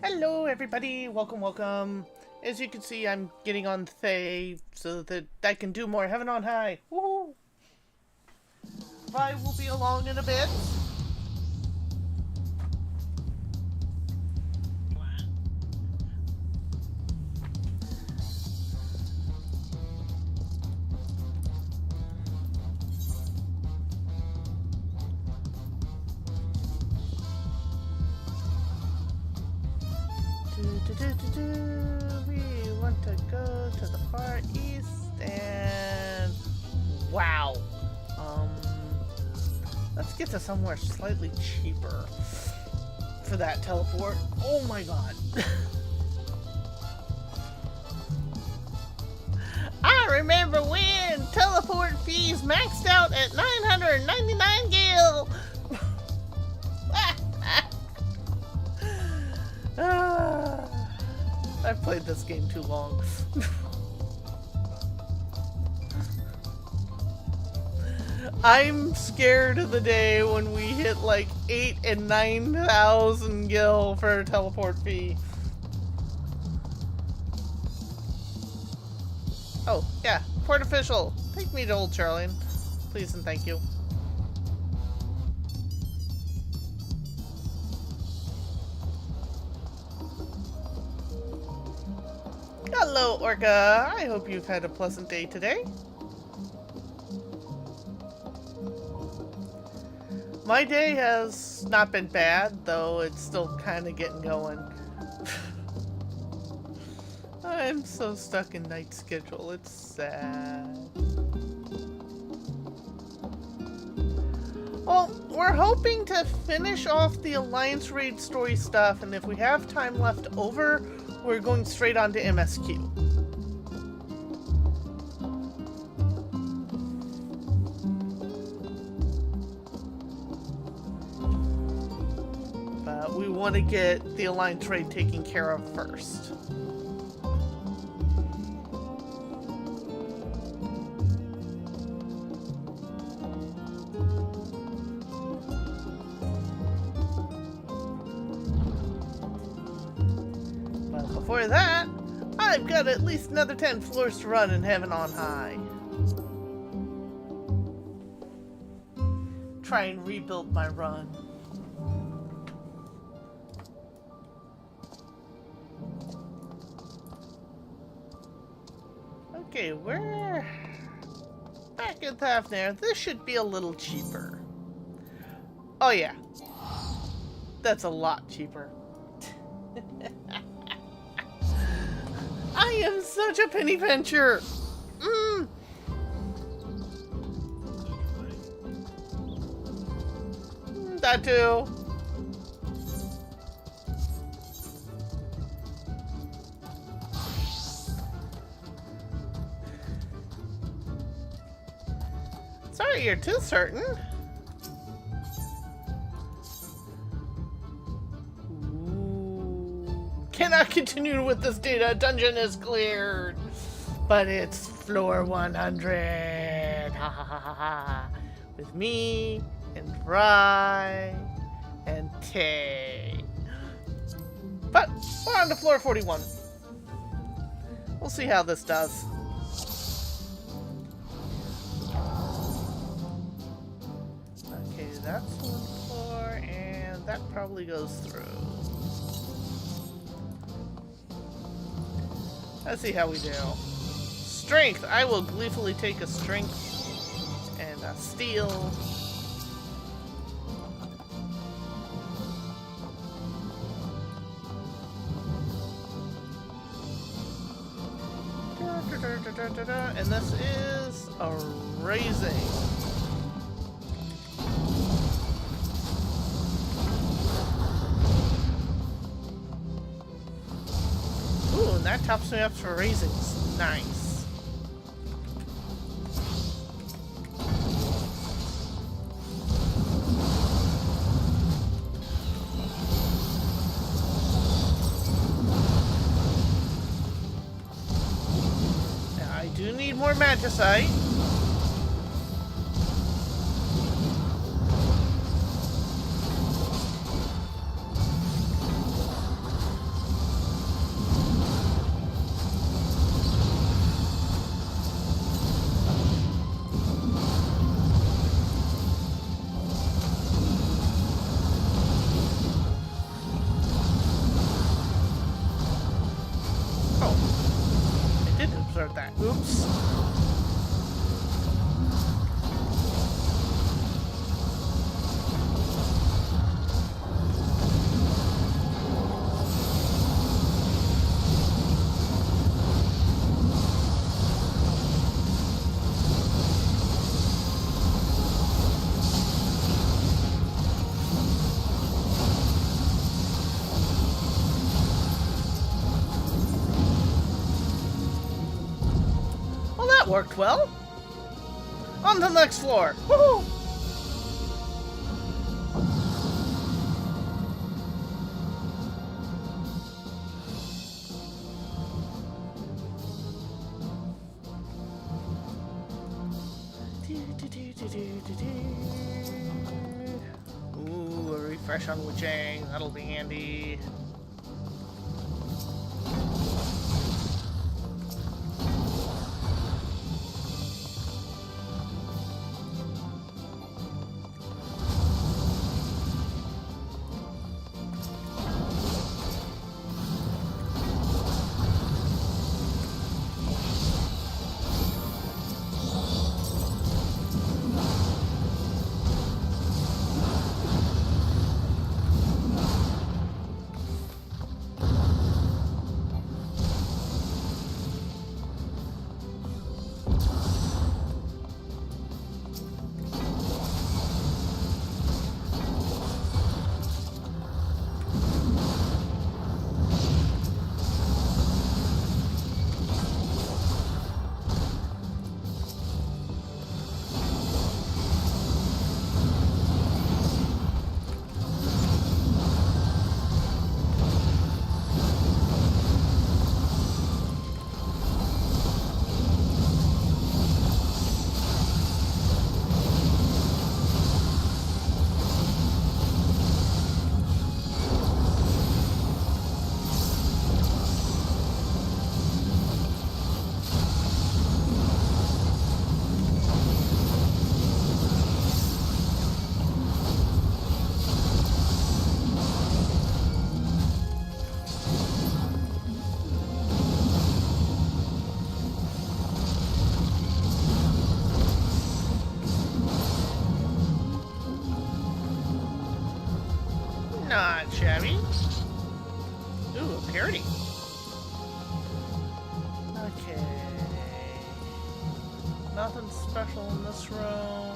Hello everybody, welcome. As you can see, I'm getting on Thay so that I can do more Heaven on High. Woohoo! I will be along in a bit. We want to go to the far east and wow. Let's get to somewhere slightly cheaper for that teleport. Oh my god. I remember when teleport fees maxed out at 999 gil. I've played this game too long. I'm scared of the day when we hit like 8 and 9,000 gil for a teleport fee. Oh, yeah, port official. Take me to Old Charlene. Please and thank you. Hello, Orca. I hope you've had a pleasant day today. My day has not been bad, though it's still kind of getting going. I'm so stuck in night schedule, it's sad. Well, we're hoping to finish off the Alliance Raid story stuff, and if we have time left over, we're going straight on to MSQ. But we want to get the Alliance Raid taken care of first. Before that, I've got at least another 10 floors to run in Heaven on High. Try and rebuild my run. Okay, we're back in Thavnair. This should be a little cheaper. Oh yeah, that's a lot cheaper. I am such a penny pincher. That too. Sorry, you're too certain. Cannot continue with this data. Dungeon is cleared. But it's floor 100. Ha ha ha ha ha. With me and Rye and Tay. But we're on to floor 41. We'll see how this does. Okay, that's one floor, and that probably goes through. Let's see how we do. Strength! I will gleefully take a strength and a steel. And this is a raising. Ooh, and that tops me up for raisins. Nice. Now, I do need more magicite. drops. Worked well. On to the next floor. Woohoo! Ooh, a refresh on Wuchang. That'll be handy. Not shabby. Ooh, a parody. Okay. Nothing special in this room.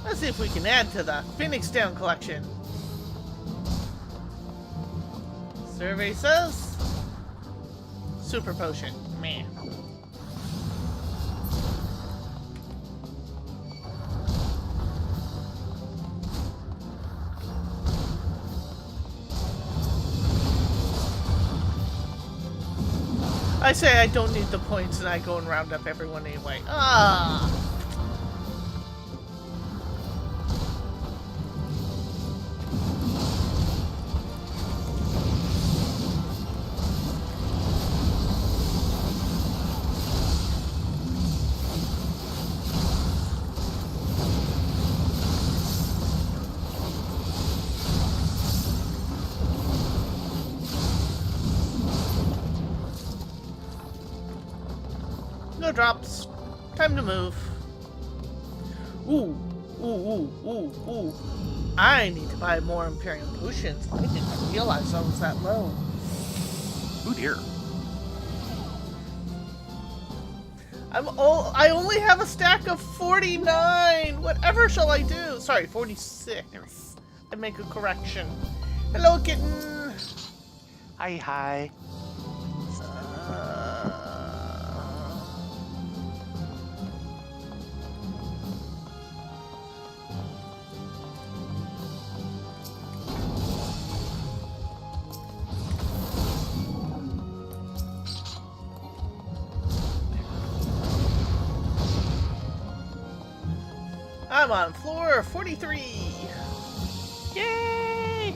Let's see if we can add to the Phoenix Down collection. Survey says Super Potion. Man. I say I don't need the points and I go and round up everyone anyway. Ah! No drops. Time to move. Ooh. Ooh. I need to buy more Imperium potions. I didn't realize I was that low. Oh dear. I only have a stack of 49. Whatever shall I do? Sorry, 46. I make a correction. Hello, kitten. Hi. I'm on floor 43. Yay!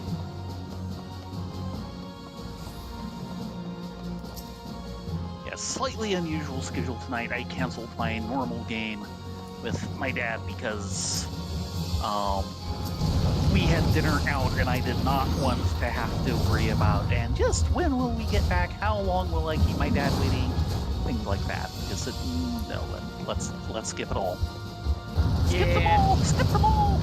Yeah, slightly unusual schedule tonight. I canceled my normal game with my dad because we had dinner out, and I did not want to have to worry about, and just when will we get back? How long will I keep my dad waiting? Things like that. Just said, no, let's skip it all. Skip them all! Skip them all!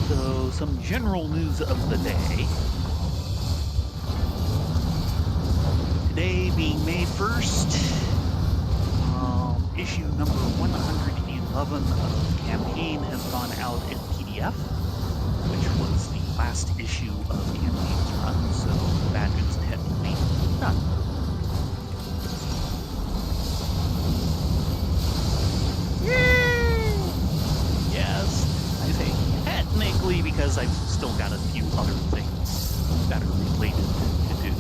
So, some general news of the day. Today being May 1st, issue number 111 of Campaign has gone out in PDF, which was the last issue of Campaign's run, so that is technically done. Yay! Yes, I say technically because I've still got a few other things that are related to do.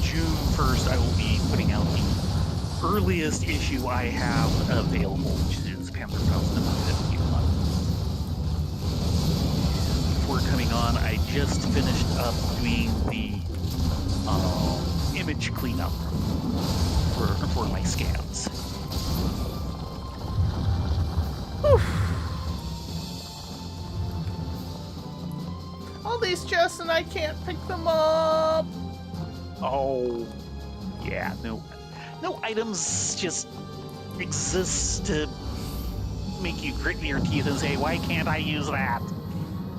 June 1st, I will be putting out the earliest issue I have available, which is Panther Faust number 51. Before coming on, I just finished up doing the image cleanup for my scans. All these chests and I can't pick them up. Oh, yeah, no items just exist to make you grit your teeth and say, why can't I use that?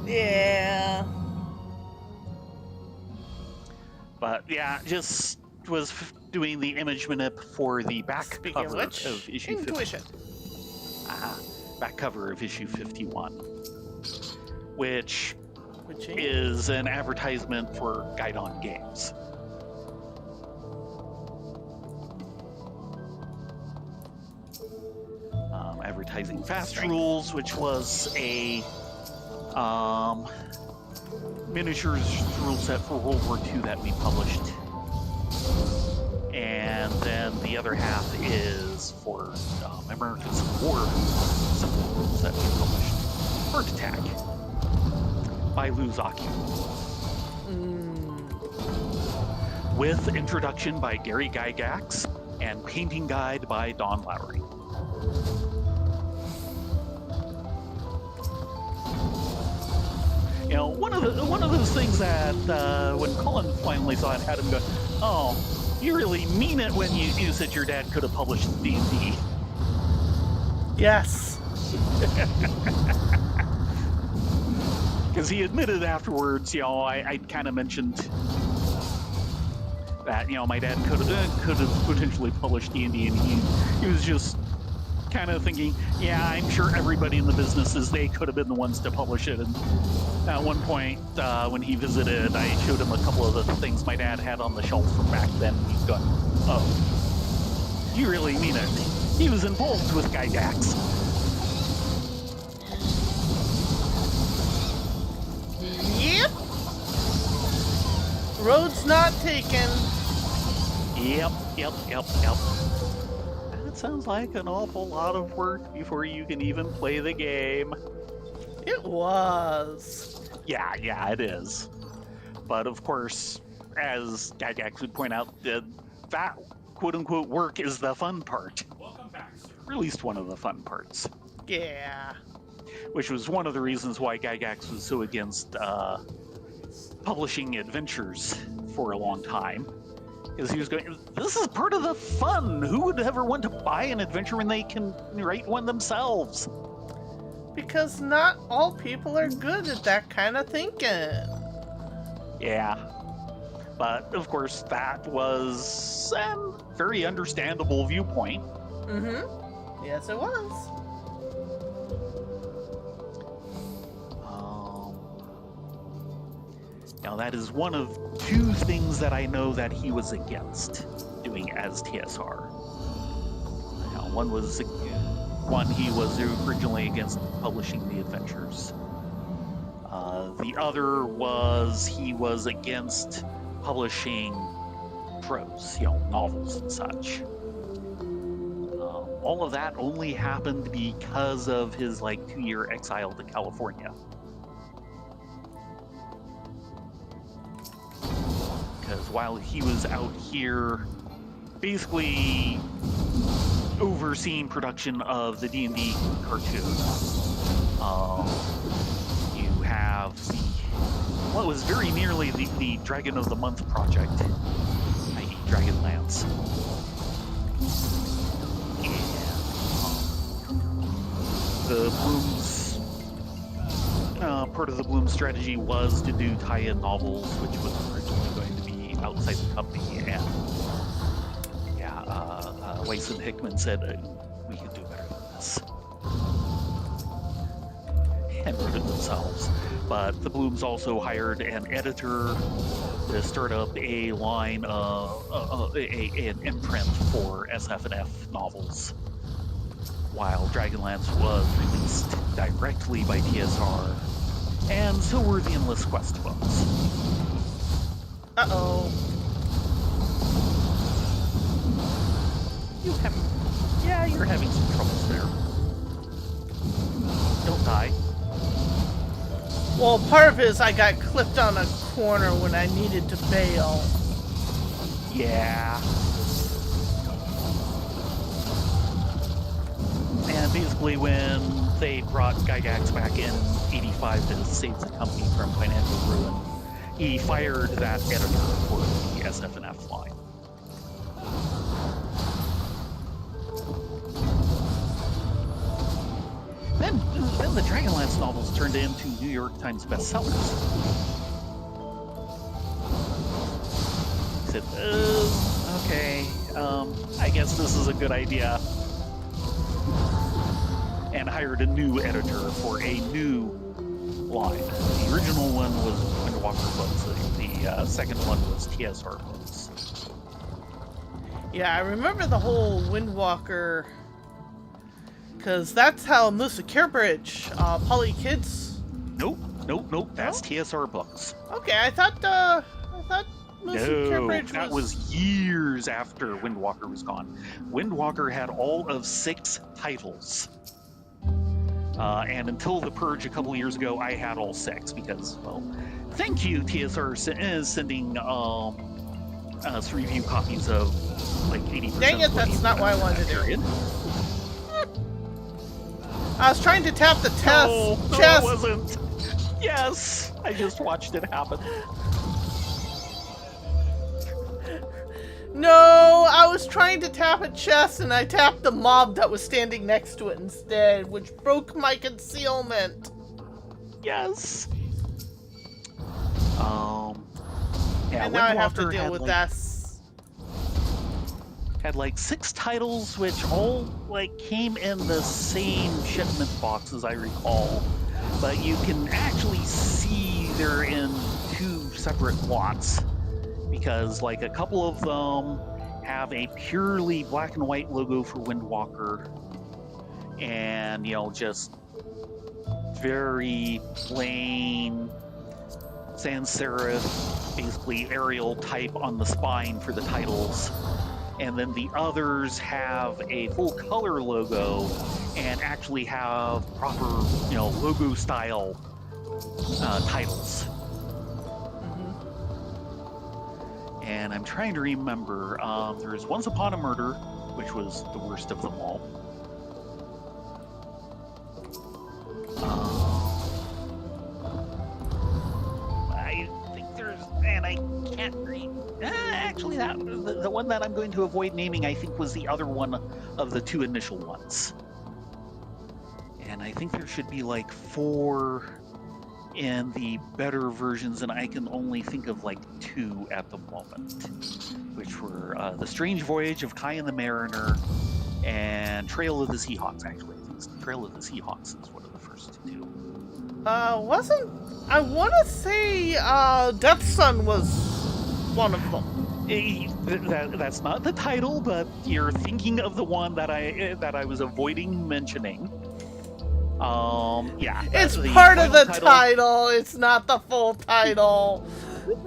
Yeah. But yeah, just was doing the image manip for the back Speaking cover of which, of issue intuition. back cover of issue 51, which Which is an advertisement for Guidon Games. Advertising Fast Rules, which was a miniatures rule set for World War II that we published. And then the other half is for American Civil War simple rules that we published. Bird Attack by Lou Zaki. With introduction by Gary Gygax and painting guide by Don Lowry. You know, one of those things that when Colin finally saw it, had him go, "Oh, you really mean it when you said your dad could have published D&D." Yes. Because he admitted afterwards, you know, I kind of mentioned that, you know, my dad could have potentially published D&D, and he was just kind of thinking, yeah, I'm sure everybody in the businesses, they could have been the ones to publish it. And at one point, when he visited, I showed him a couple of the things my dad had on the shelf from back then. He's going, oh, you really mean it? He was involved with Gygax. Yep. Road's not taken. Yep. That sounds like an awful lot of work before you can even play the game. It was. Yeah, it is. But of course, as Gygax would point out, that quote-unquote work is the fun part. Welcome back, sir. Or at least one of the fun parts. Yeah. Which was one of the reasons why Gygax was so against publishing adventures for a long time. Because he was going, this is part of the fun. Who would ever want to buy an adventure when they can write one themselves? Because not all people are good at that kind of thinking. Yeah. But, of course, that was a very understandable viewpoint. Mm-hmm. Yes, it was. Now, that is one of two things that I know that he was against doing as TSR. Now, one he was originally against publishing the adventures. The other was he was against publishing prose, novels and such. All of that only happened because of his 2-year exile to California. Because while he was out here, basically overseeing production of the D&D cartoon, you have what was very nearly the Dragon of the Month project, i.e. Dragonlance. The Bloom's part of the Bloom strategy was to do tie-in novels, which was originally going to be outside the company, and Weiss and Hickman said we can do better than this, and wrote it themselves. But the Blooms also hired an editor to start up a line, an imprint for SF&F novels, while Dragonlance was released directly by TSR, and so were the Endless Quest books. Uh-oh. You're having some troubles there. Don't die. Well, part of it is I got clipped on a corner when I needed to bail. Yeah. And basically when they brought Gygax back in 85 to save the company from financial ruin, he fired that editor for the SF&F line. Then the Dragonlance novels turned into New York Times bestsellers. He said, okay, I guess this is a good idea. And hired a new editor for a new line. The original one was Windwalker books. The second one was TSR books. Yeah, I remember the whole Windwalker, because that's how Musa Carebridge, Polly Kids. Nope. That's TSR books. Okay, I thought Musa Carebridge was... that was years after Windwalker was gone. Windwalker had all of 6 titles. And until the Purge a couple years ago, I had all 6 because, well, thank you, TSR is sending us review copies of 80%. Dang it, that's not what I wanted to do. I was trying to tap the chest. No, it wasn't. Yes, I just watched it happen. No, I was trying to tap a chest and I tapped the mob that was standing next to it instead, which broke my concealment. Yes. Yeah, and now I have to Windwalker deal with that. Had 6 titles, which all came in the same shipment box, as I recall. But you can actually see they're in 2 separate lots, because a couple of them have a purely black and white logo for Windwalker, and just very plain sans serif, basically Arial type on the spine for the titles. And then the others have a full color logo and actually have proper, logo style titles. Mm-hmm. And I'm trying to remember, there's Once Upon a Murder, which was the worst of them all. I think there's, and I can't read. Actually, the one that I'm going to avoid naming, I think, was the other one of the 2 initial ones. And I think there should be 4 in the better versions, and I can only think of 2 at the moment, which were The Strange Voyage of Kai and the Mariner and Trail of the Seahawks. Actually, I think Trail of the Seahawks is one of the first 2. I want to say Death Sun was one of them. That's not the title, but you're thinking of the one that I was avoiding mentioning. Yeah, it's part of the title. It's not the full title.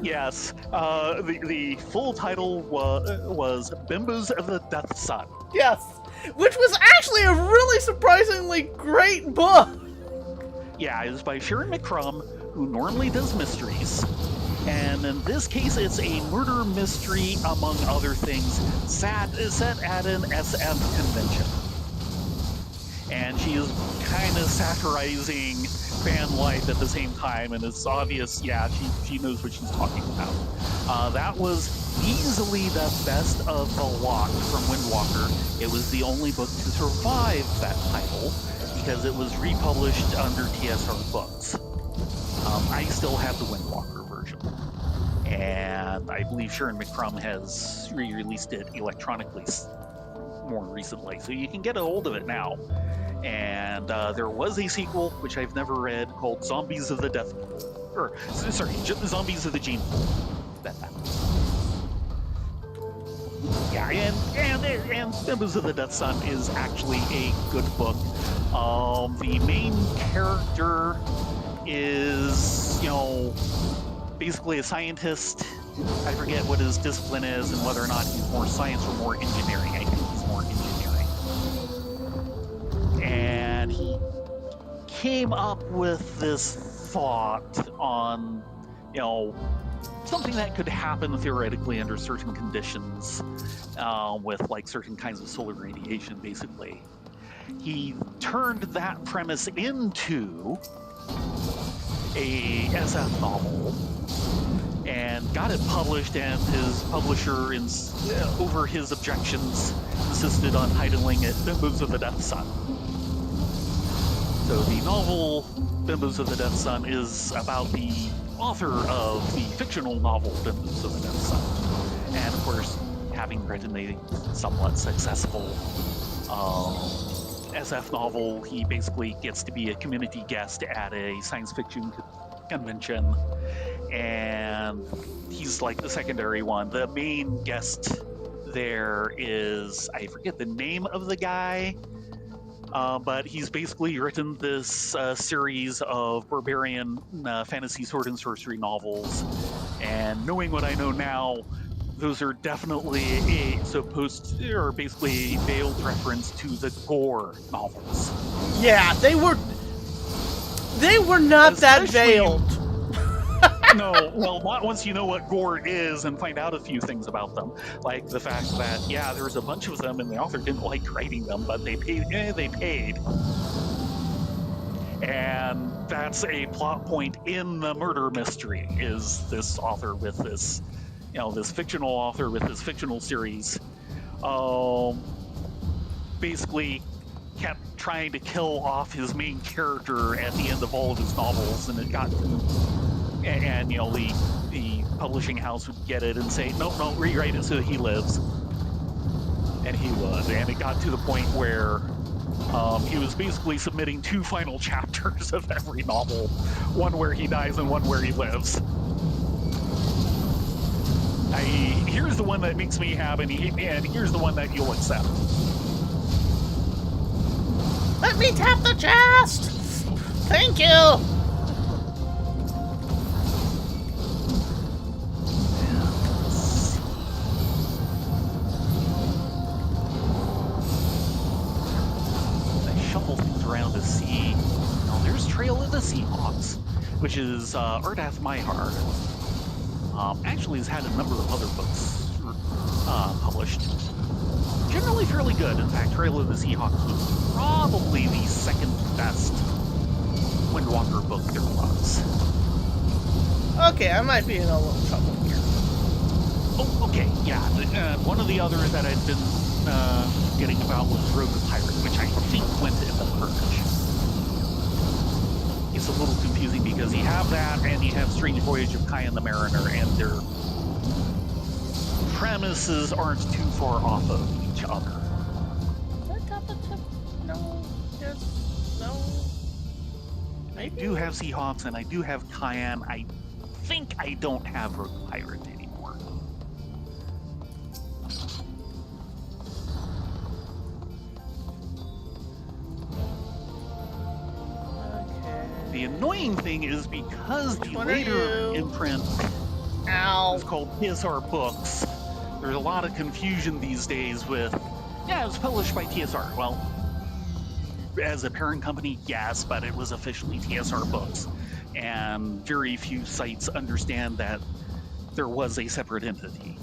Yes. The full title was Bimbos of the Death Sun. Yes, which was actually a really surprisingly great book. Yeah, it was by Sharon McCrum, who normally does mysteries. And in this case, it's a murder mystery, among other things, set at an SF convention. And she is kind of satirizing fan life at the same time, and it's obvious, yeah, she knows what she's talking about. That was easily the best of the lot from Windwalker. It was the only book to survive that title, because it was republished under TSR Books. I still have the Windwalker version. And I believe Sharon McCrum has re-released it electronically more recently, so you can get a hold of it now. And there was a sequel, which I've never read, called Zombies of the Death Pool. Or, sorry, Zombies of the Gene Pool. That. Yeah, and Bimbos of the Death Sun is actually a good book. The main character is, basically a scientist. I forget what his discipline is and whether or not he's more science or more engineering. I think he's more engineering. And he came up with this thought on, something that could happen theoretically under certain conditions, with like certain kinds of solar radiation, basically. He turned that premise into a SF novel and got it published, and his publisher, over his objections, insisted on titling it Bimbos of the Death Sun. So the novel Bimbos of the Death Sun is about the author of the fictional novel Bimbos of the Death Sun. And of course, having written a somewhat successful SF novel, he basically gets to be a community guest at a science fiction convention, and he's like the secondary one. The main guest there is, I forget the name of the guy, but he's basically written this series of barbarian fantasy sword and sorcery novels, and knowing what I know now, those are definitely basically a veiled reference to the Gore novels. Yeah, they were not that veiled. No, well, not once you know what Gore is and find out a few things about them, like the fact that there's a bunch of them and the author didn't like writing them, but they paid. And that's a plot point in the murder mystery. Is this author with this? This fictional author with this fictional series, basically kept trying to kill off his main character at the end of all of his novels, and it got to, and the publishing house would get it and say, no, rewrite it so he lives, and he would, and it got to the point where he was basically submitting 2 final chapters of every novel, one where he dies and one where he lives. Here's the one that makes me happy, and here's the one that you'll accept. Let me tap the chest! Thank you! I shuffle things around to see. There's Trail of the Seahawks, which is Ardath Maihar. Actually has had a number of other books published. Generally fairly good. In fact, Trail of the Seahawks was probably the second best Windwalker book there was. Okay, I might be in a little trouble here. Oh, okay, yeah. One of the others that I'd been getting about was Rogue Pirate, which I think went in the purge. It's a little confusing because you have that and you have Strange Voyage of Kai and the Mariner, and their premises aren't too far off of each other. No. Yes. No. I do have Seahawks and I do have Cayenne. I think I don't have Rogue Pirate anymore. The annoying thing is because the later imprint Ow. It's called TSR Books. There's a lot of confusion these days with, yeah, it was published by TSR. Well, as a parent company, yes, but it was officially TSR Books. And very few sites understand that there was a separate entity.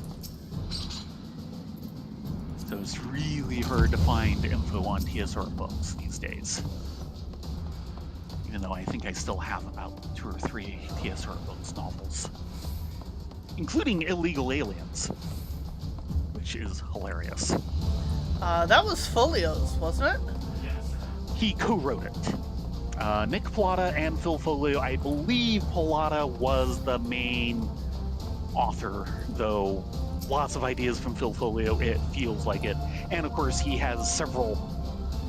So it's really hard to find info on TSR Books these days. Even though I think I still have about 2 or 3 TSR Books novels, including Illegal Aliens, which is hilarious. That was Folio's, wasn't it? He co-wrote it. Nick Plata and Phil Folio. I believe Plata was the main author, though lots of ideas from Phil Folio, it feels like it. And of course, he has several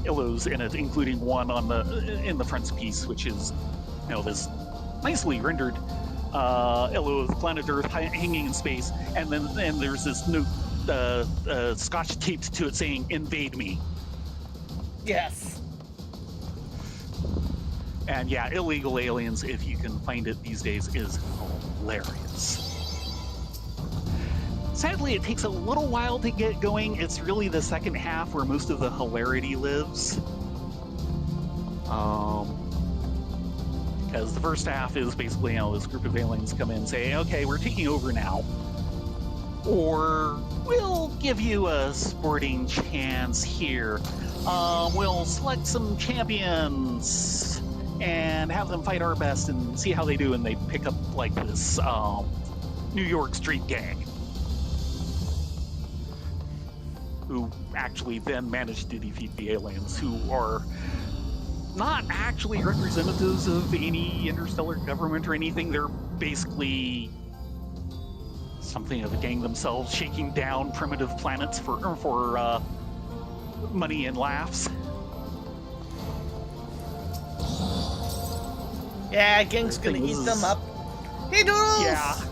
illos in it, including one on in the frontispiece, which is, you know, this nicely rendered illo of planet Earth hanging in space, and then there's this note scotch taped to it saying "Invade me." Yes. And yeah, Illegal Aliens, if you can find it these days, is hilarious. Sadly, it takes a little while to get going. It's really the second half where most of the hilarity lives. Because the first half is basically, you know, this group of aliens come in and say, okay, we're taking over now. Or we'll give you a sporting chance here. We'll select some champions and have them fight our best and see how they do. And they pick up like this New York street gang, who actually then managed to defeat the aliens, who are not actually representatives of any interstellar government or anything. They're basically something of a gang themselves, shaking down primitive planets for money and laughs. Yeah, gang's gonna eat them up. Hey, Doodles!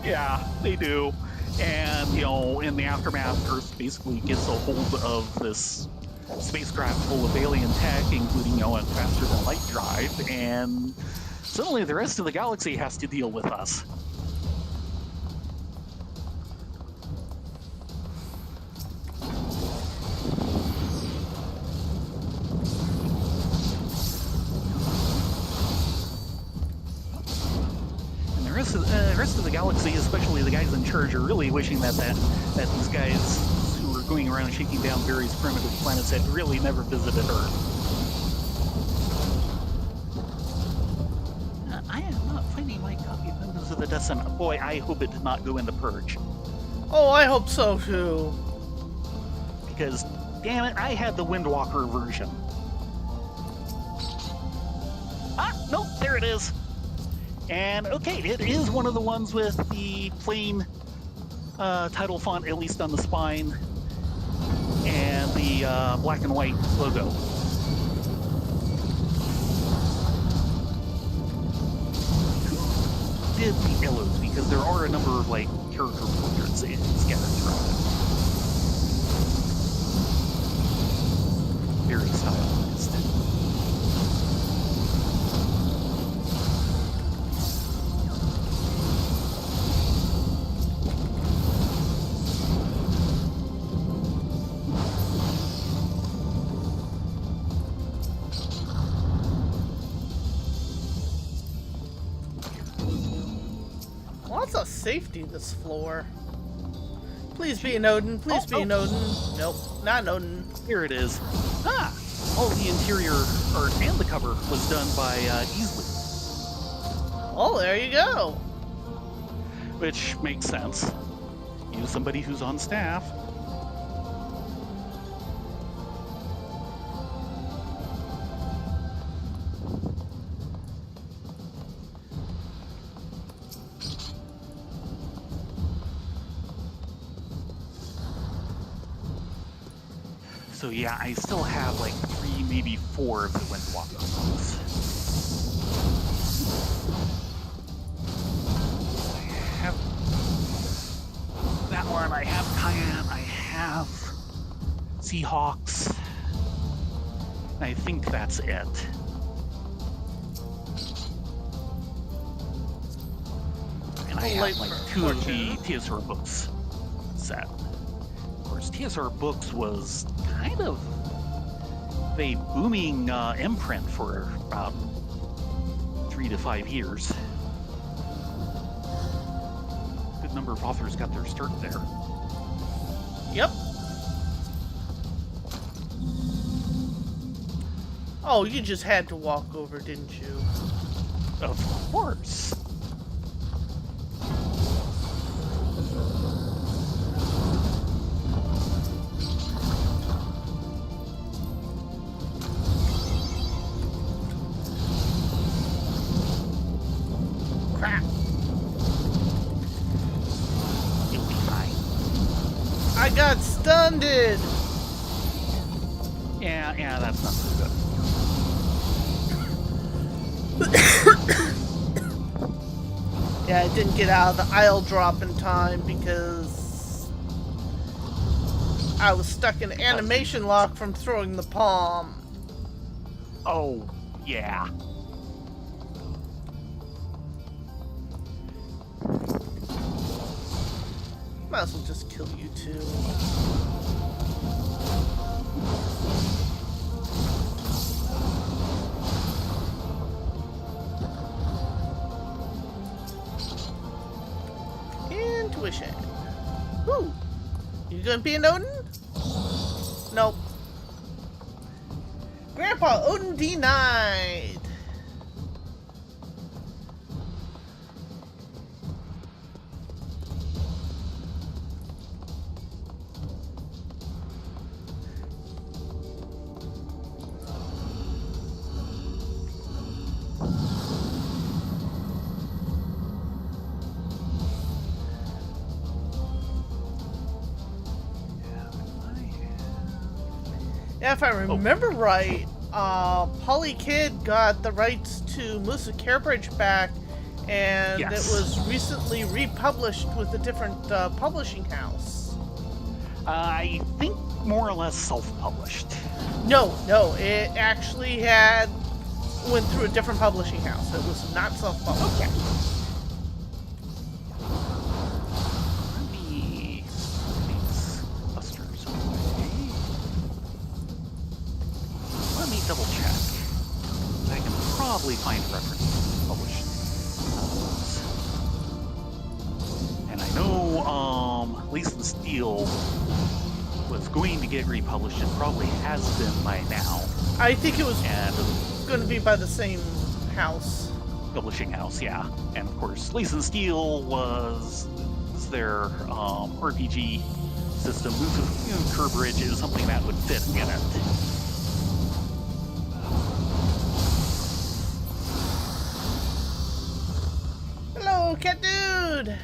Yeah, they do. And, you know, in the aftermath, Earth basically gets a hold of this spacecraft full of alien tech, including, you know, a faster-than-light drive, and suddenly the rest of the galaxy has to deal with us. The rest of the galaxy, especially the guys in charge, are really wishing that these guys who are going around shaking down various primitive planets had really never visited Earth. I am not finding my copy of Windows of the Death Sun. Boy, I hope it did not go into Purge. Oh, I hope so too. Because, damn it, I had the Windwalker version. Ah, nope, there it is. And okay, it is one of the ones with the plain title font, at least on the spine, and the black and white logo. Who did the illos? Because there are a number of like character portraits scattered throughout it. Very stylized. Lots of safety this floor. Please be an Odin. Please be an Odin. Nope, not an Odin. Here it is. Ah! All the interior art and the cover was done by Easley. Oh, there you go. Which makes sense. Use somebody who's on staff. So yeah, I still have like 3, maybe 4 of the Windwalker books. I have that one, I have Cayenne, I have Seahawks, and I think that's it. And I late have like for 2 of the fortune. TSR books set. Of course, TSR books was kind of a booming imprint for about 3 to 5 years. Good number of authors got their start there. Yep. Oh, you just had to walk over, didn't you? Of course. Crap. You'll be fine. I got stunned. Yeah, that's not so good. Yeah, I didn't get out of the aisle drop in time because I was stuck in animation lock from throwing the palm. Oh, yeah. Might as well just kill you too. Intuition. Woo! You gonna be an Odin? Nope. Grandpa, Odin denied. Yeah, if I remember right, Polly Kid got the rights to Musa Carebridge back, and Yes. it was recently republished with a different publishing house. I think more or less self-published. No, it actually went through a different publishing house. It was not self-published. Okay. Let me put these busters away. Let me double check. I can probably find references to published novels. And I know Lisa and Steele was going to get republished and probably has been by now. I think it was And going to be by the same house. publishing house, yeah. And of course, Lisa and Steele was their RPG system. Carebridge is something that would fit in it. Hello, cat dude!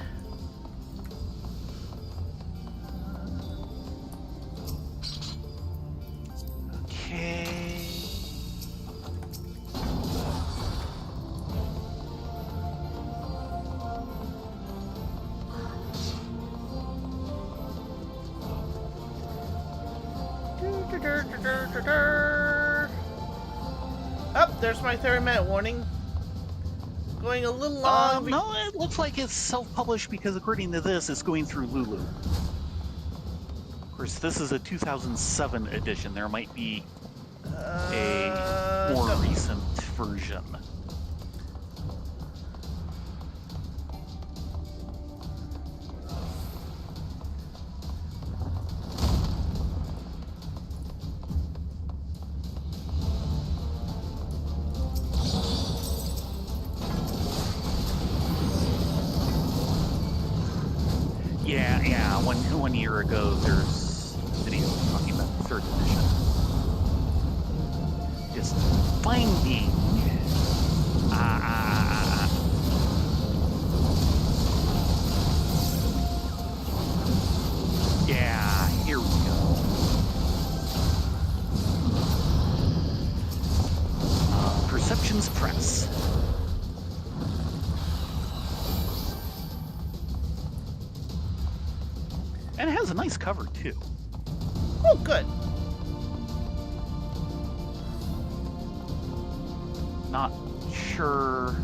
Okay. Oh, there's my 30-minute warning. Going a little long. No, it looks like it's self-published because according to this, it's going through Lulu. Of course, this is a 2007 edition. There might be a more recent version. Yeah. One year ago, there's a video talking about the 3rd edition. Just finding. Yeah, here we go. Perceptions Press. And it has a nice cover, too. Oh, good. Not sure.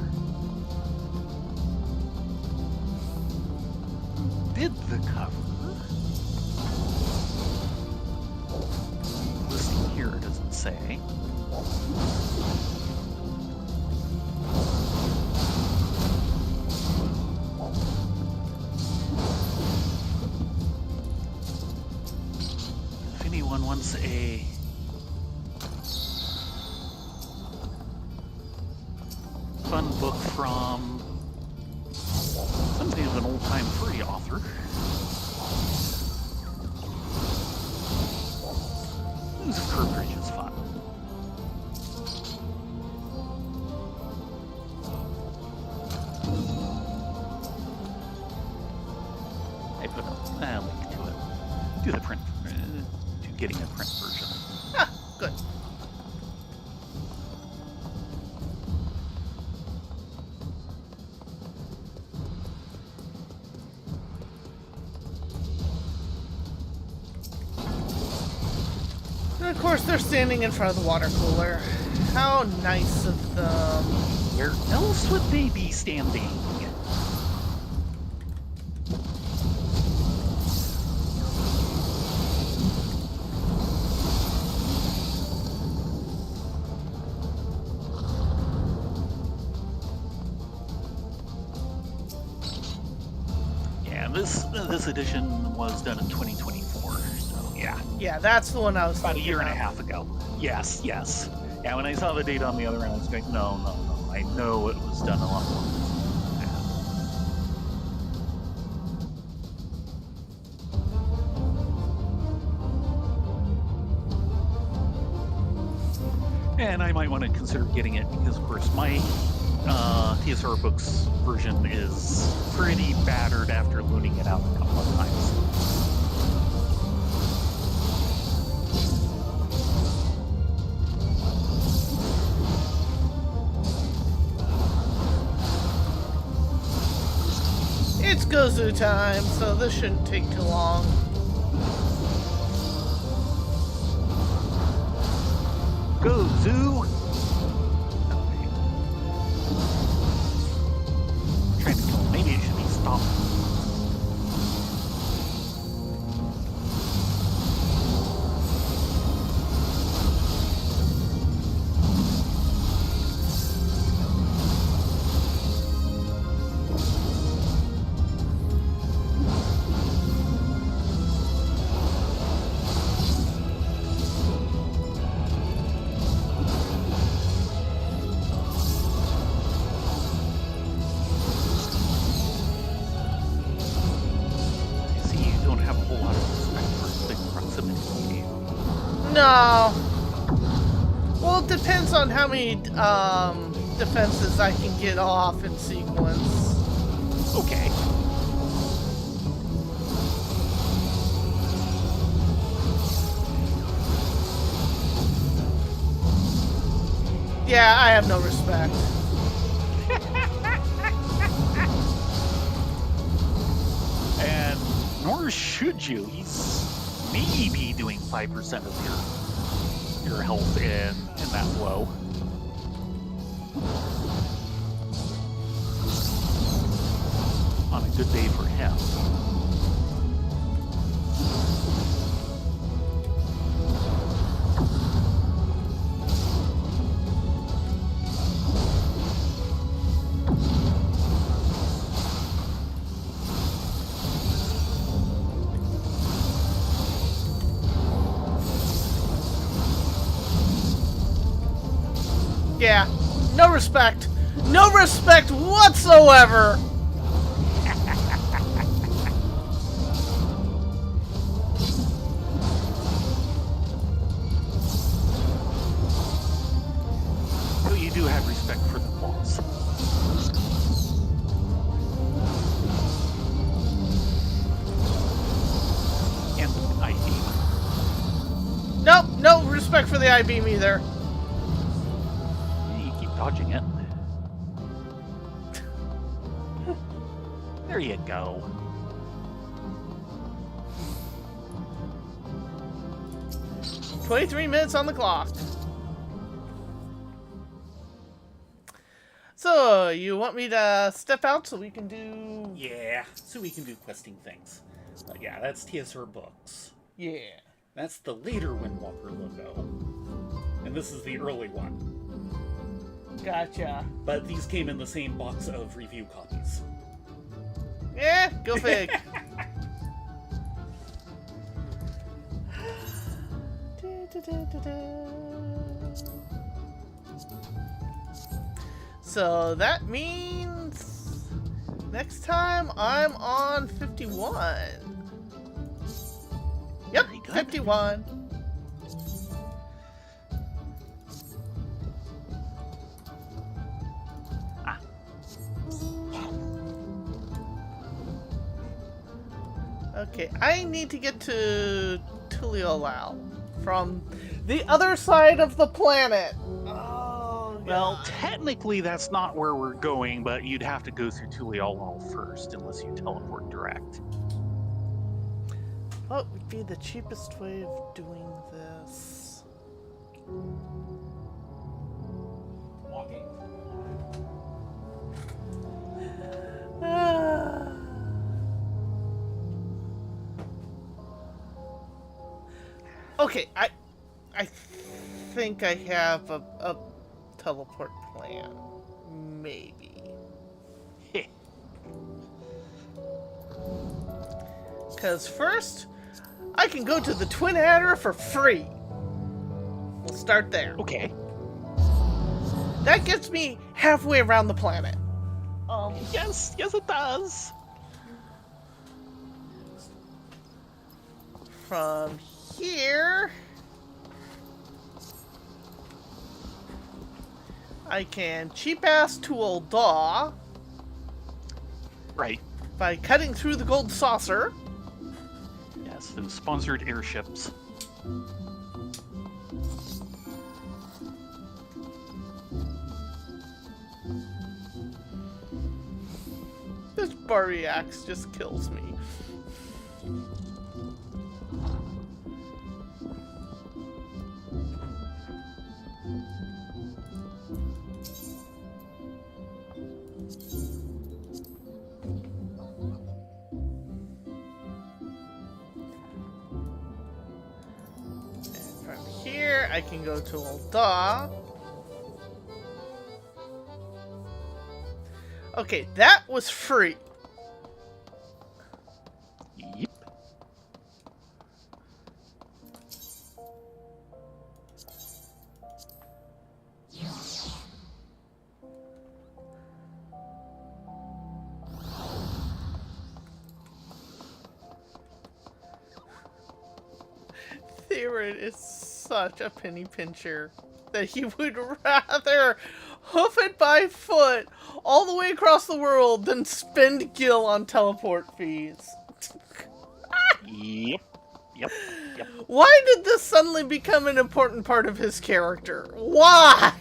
did the cover. Listing here doesn't say. If anyone wants a fun book from somebody who's an old-time free author, News of Kirkridge is fun. I put a link to it. Do the print, to getting a print version. Ah, good. And of course, they're standing in front of the water cooler. How nice of them. Where else would they be standing? Yeah, this edition was done in 2024, so yeah. Yeah, that's the one I was About a thinking year and a of. half ago. Yes, yes. Yeah, when I saw the date on the other end, I was going, no. I know it was done a lot more. Yeah. And I might want to consider getting it because, of course, my TSR Books version is pretty battered after looning it out a couple of times. It's Gozu time, so this shouldn't take too long. Go, Zoo! Trying to kill. Maybe it should be stopped. No. Well, it depends on how many defenses I can get off in sequence. Okay. Yeah, I have no respect. And nor should you. He's maybe doing 5% of your health in that flow. On a good day for him. Yeah, no respect. No respect whatsoever! So you do have respect for the boss. And the I-beam. Nope, no respect for the I-beam either. You keep dodging it. There you go. "23 minutes on the clock." So, you want me to step out so we can do... Yeah, so we can do questing things. Yeah, that's TSR Books. Yeah. That's the later Windwalker logo. And this is the early one. Gotcha. But these came in the same box of review copies. Yeah, go fig. So that means next time I'm on 51. Yep, Very good. 51. Ah. Okay, I need to get to Tuliolao from the other side of the planet. Oh, Well, God. technically that's not where we're going, but you'd have to go through Tuliolol first, unless you teleport direct. What would be the cheapest way of doing this? Walking. Okay, I think I have a teleport plan. Maybe. Because first, I can go to the Twin Adder for free. We'll start there. Okay. That gets me halfway around the planet. Yes, it does. From here, I can cheap-ass Tool Daw Right. by cutting through the gold saucer. Yes, and sponsored airships. This Barriax just kills me. And from here, I can go to Ulda. Okay, that was free. Yep. Theron is such a penny pincher that he would rather hoof it by foot all the way across the world than spend gil on teleport fees. Yep. Why did this suddenly become an important part of his character? Why?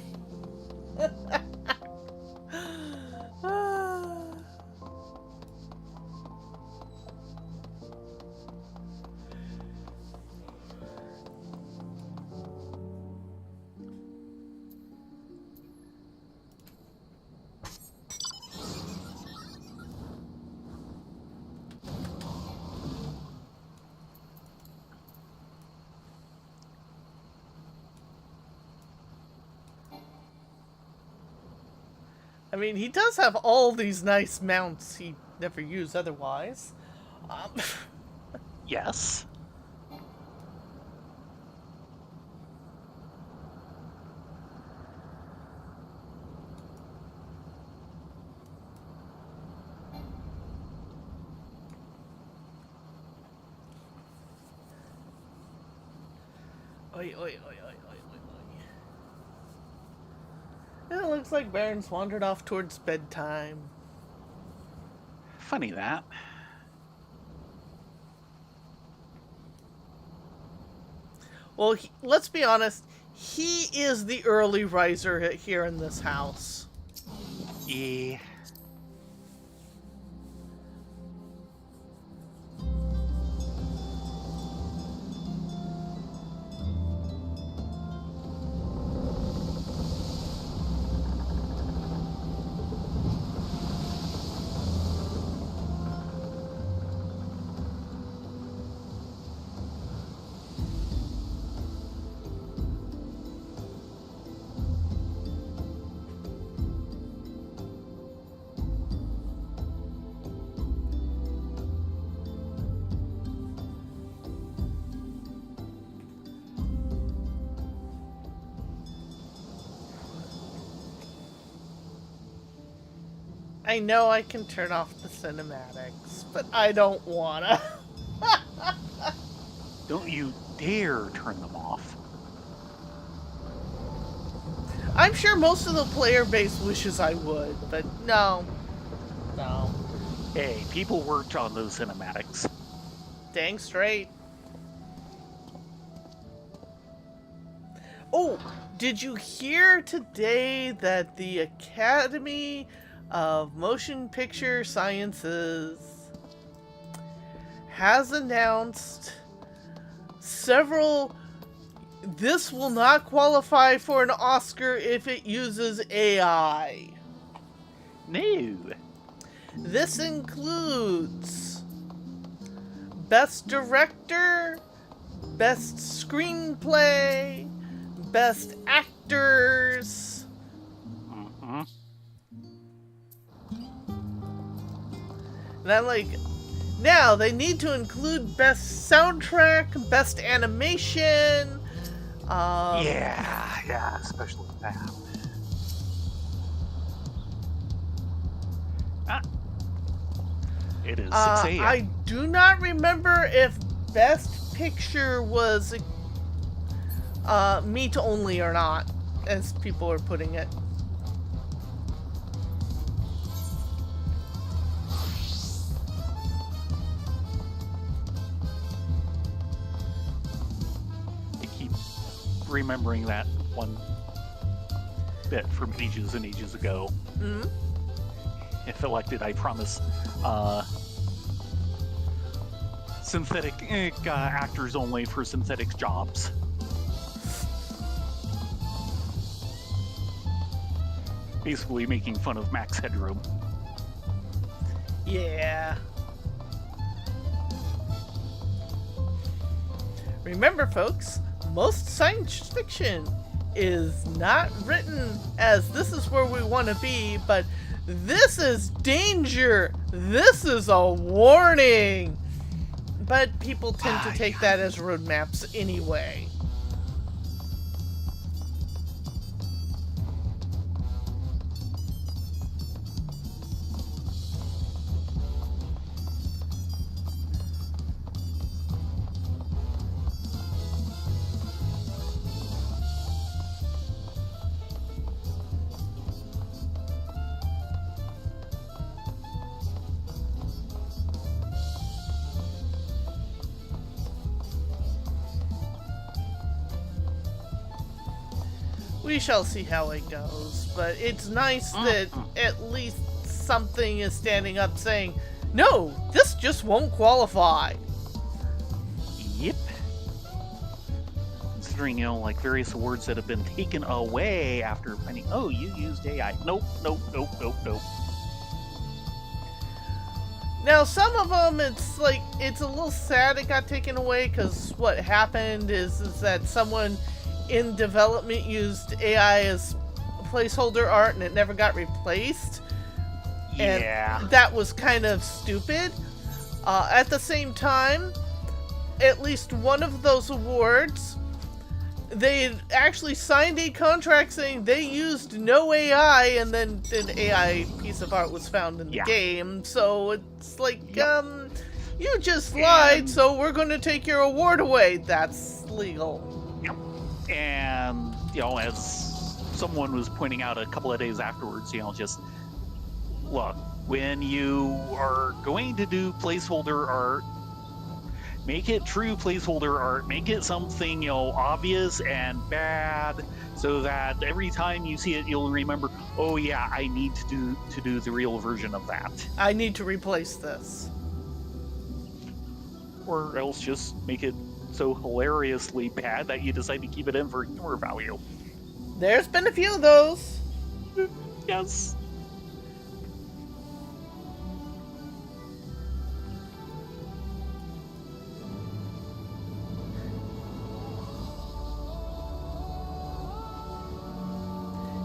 I mean, he does have all these nice mounts he never used otherwise. Yes. Oi, oi, oi, oi, oi, oi, oi. It looks like Baron's wandered off towards bedtime. Funny that. Well, let's be honest. He is the early riser here in this house. Yeah. I know I can turn off the cinematics, but I don't wanna. Don't you dare turn them off. I'm sure most of the player base wishes I would, but no. No. Hey, people worked on those cinematics. Dang straight. Oh, did you hear today that the Academy of Motion Picture Sciences has announced several... This will not qualify for an Oscar if it uses AI. No. This includes Best Director, Best Screenplay, Best Actors. Mm-hmm. And I'm like, now they need to include Best Soundtrack, Best Animation. Yeah, especially that. It is 6 a.m. I do not remember if Best Picture was meat only or not, as people are putting it. I keep remembering that one bit from ages and ages ago. Mm-hmm. If elected, I promise. Synthetic actors only for synthetic jobs. Basically making fun of Max Headroom. Yeah. Remember, folks, most science fiction is not written as this is where we want to be, but this is danger. This is a warning. But people tend to take that as roadmaps anyway. We shall see how it goes, but it's nice that at least something is standing up saying, no, this just won't qualify. Yep. Considering, like various awards that have been taken away after finding, oh, you used AI. Nope. Now, some of them, it's a little sad it got taken away, because what happened is that someone in development used AI as placeholder art and it never got replaced. Yeah. And that was kind of stupid. At the same time, at least one of those awards, they actually signed a contract saying they used no AI, and then an AI piece of art was found in the game. So it's like, you just lied, so we're going to take your award away. That's legal. Yep. And, as someone was pointing out a couple of days afterwards, just look, when you are going to do placeholder art, make it true placeholder art, make it something, obvious and bad, so that every time you see it, you'll remember, oh yeah, I need to do the real version of that. I need to replace this. Or else just make it so hilariously bad that you decide to keep it in for humor value. There's been a few of those. Yes.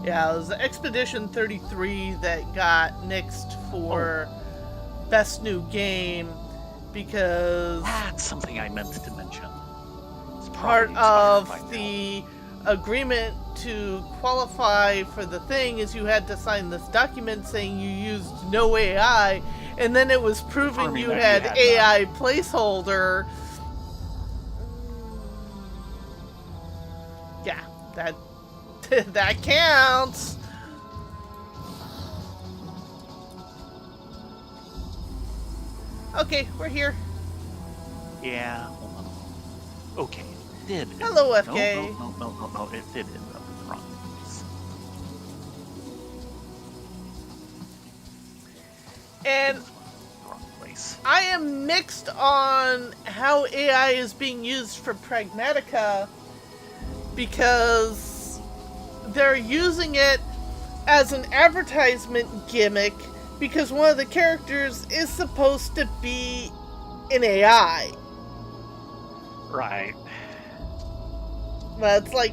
Yeah, it was Expedition 33 that got nixed for Best New Game because that's something I meant to mention. part of the agreement to qualify for the thing is you had to sign this document saying you used no AI, and then it was proving Confirming you that had you had AI placeholder. Yeah, that that counts. Okay, we're here. Yeah, hold on. Okay, it did. Hello, No, FK. no, it did end up in the wrong place. And Wrong place. I am mixed on how AI is being used for Pragmatica, because they're using it as an advertisement gimmick because one of the characters is supposed to be an AI. Right. But it's like,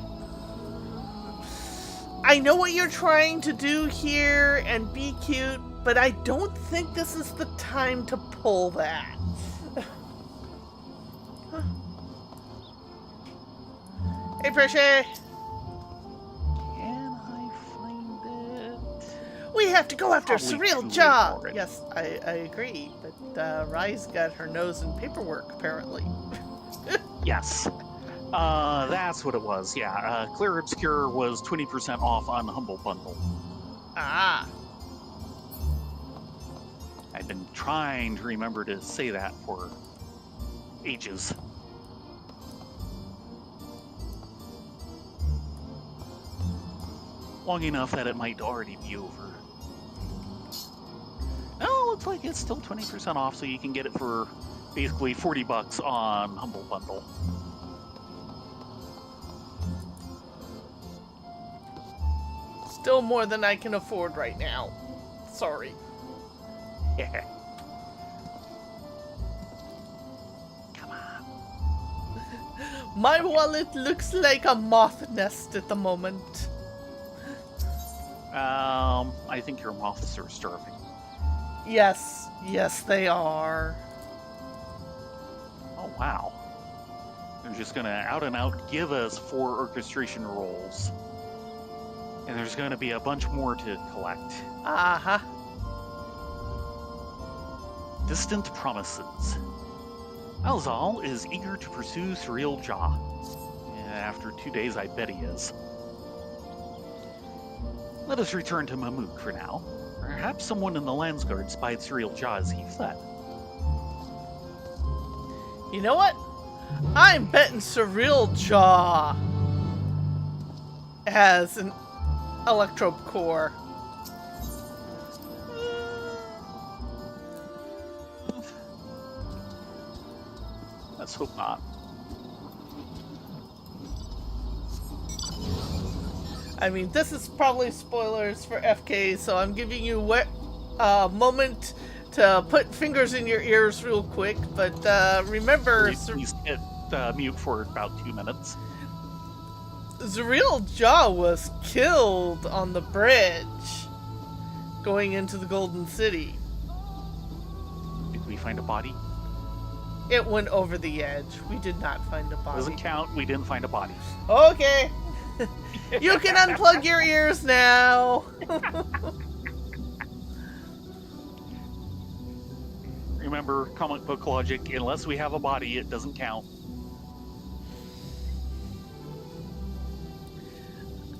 I know what you're trying to do here and be cute, but I don't think this is the time to pull that. Hey, Pressure! Can I find it? We have to go after Probably too Surreal late Jaw! already. Yes, I agree, but Rai's got her nose in paperwork, apparently. Yes. That's what it was. Yeah. Clear Obscure was 20% off on Humble Bundle. Ah. I've been trying to remember to say that for ages. Long enough that it might already be over. No, looks like it's still 20% off, so you can get it for basically $40 on Humble Bundle. Still more than I can afford right now. Sorry. Yeah. Come on. My wallet looks like a moth nest at the moment. I think your moths are starving. Yes, they are. Oh, wow. They're just gonna out and out give us 4 orchestration roles. And there's gonna be a bunch more to collect. Uh-huh. Distant Promises. Alzal is eager to pursue Surreal Jaw. After 2 days, I bet he is. Let us return to Mamook for now. Perhaps someone in the Landsguard spied Surreal Jaw as he fled. You know what? I'm betting Surreal Jaw has an electrope core. Let's hope not. I mean, this is probably spoilers for FK, so I'm giving you a moment to put fingers in your ears real quick, but remember... Please hit mute for about 2 minutes. Surreal Jaw was killed on the bridge going into the Golden City. Did we find a body? It went over the edge. We did not find a body. Doesn't count. We didn't find a body. Okay. You can unplug your ears now. Remember, comic book logic, unless we have a body, it doesn't count.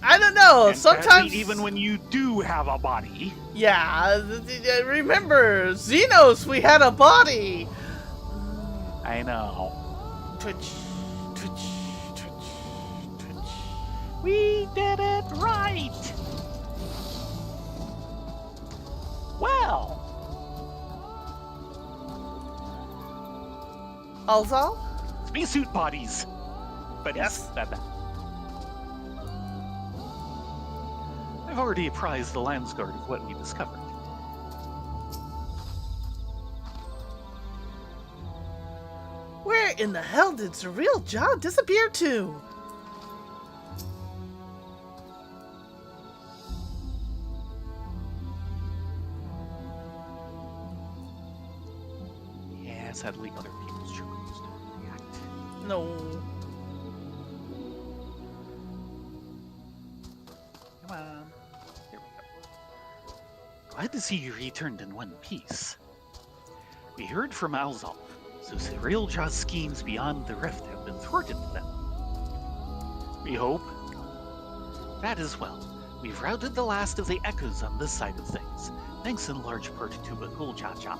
I don't know. And Sometimes, even when you do have a body, yeah. Remember, Xenos, we had a body. I know. Twitch, twitch, twitch, twitch. We did it right! Well, Alzal? spacesuit bodies. But Yes. that. I've already apprised the Landsguard of what we discovered. Where in the hell did Surreal Jaw disappear to? Yeah, sadly, other people's chose to react. No. Glad to see you returned in one piece. We heard from Alzolf, so Cyril Jaw's schemes beyond the rift have been thwarted then. We hope. That as well. We've routed the last of the echoes on this side of things, thanks in large part to Bakul Jaja.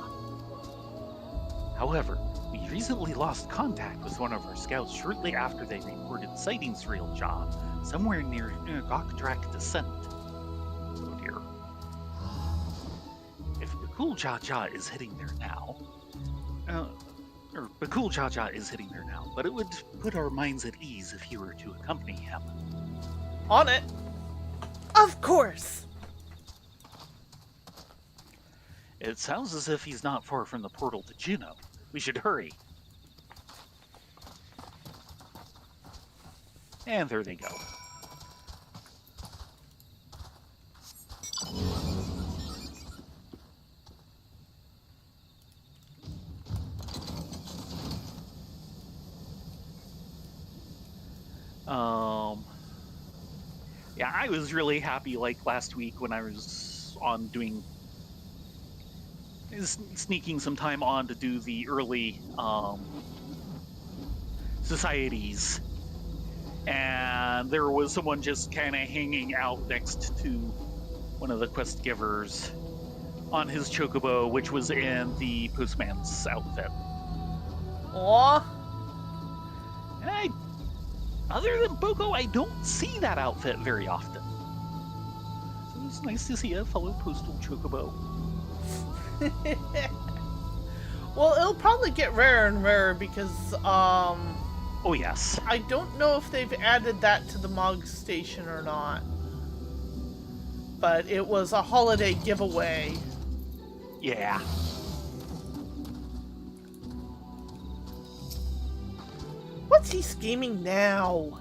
However, we recently lost contact with one of our scouts shortly after they reported sighting Cyril Jaw somewhere near Gokdrak Descent. Oh dear. If Bakul Jaja is heading there now, Bakul Jaja is heading there now, but it would put our minds at ease if he were to accompany him. On it. Of course. It sounds as if he's not far from the portal to Juno. We should hurry. And there they go. Yeah, I was really happy like last week when I was on doing sneaking some time on to do the early societies, and there was someone just kind of hanging out next to one of the quest givers on his chocobo, which was in the postman's outfit. Aww. And other than Boko, I don't see that outfit very often. So it's nice to see a fellow postal chocobo. Well, it'll probably get rarer and rarer because, Oh, yes. I don't know if they've added that to the Mog station or not. But it was a holiday giveaway. Yeah. What's he scheming now?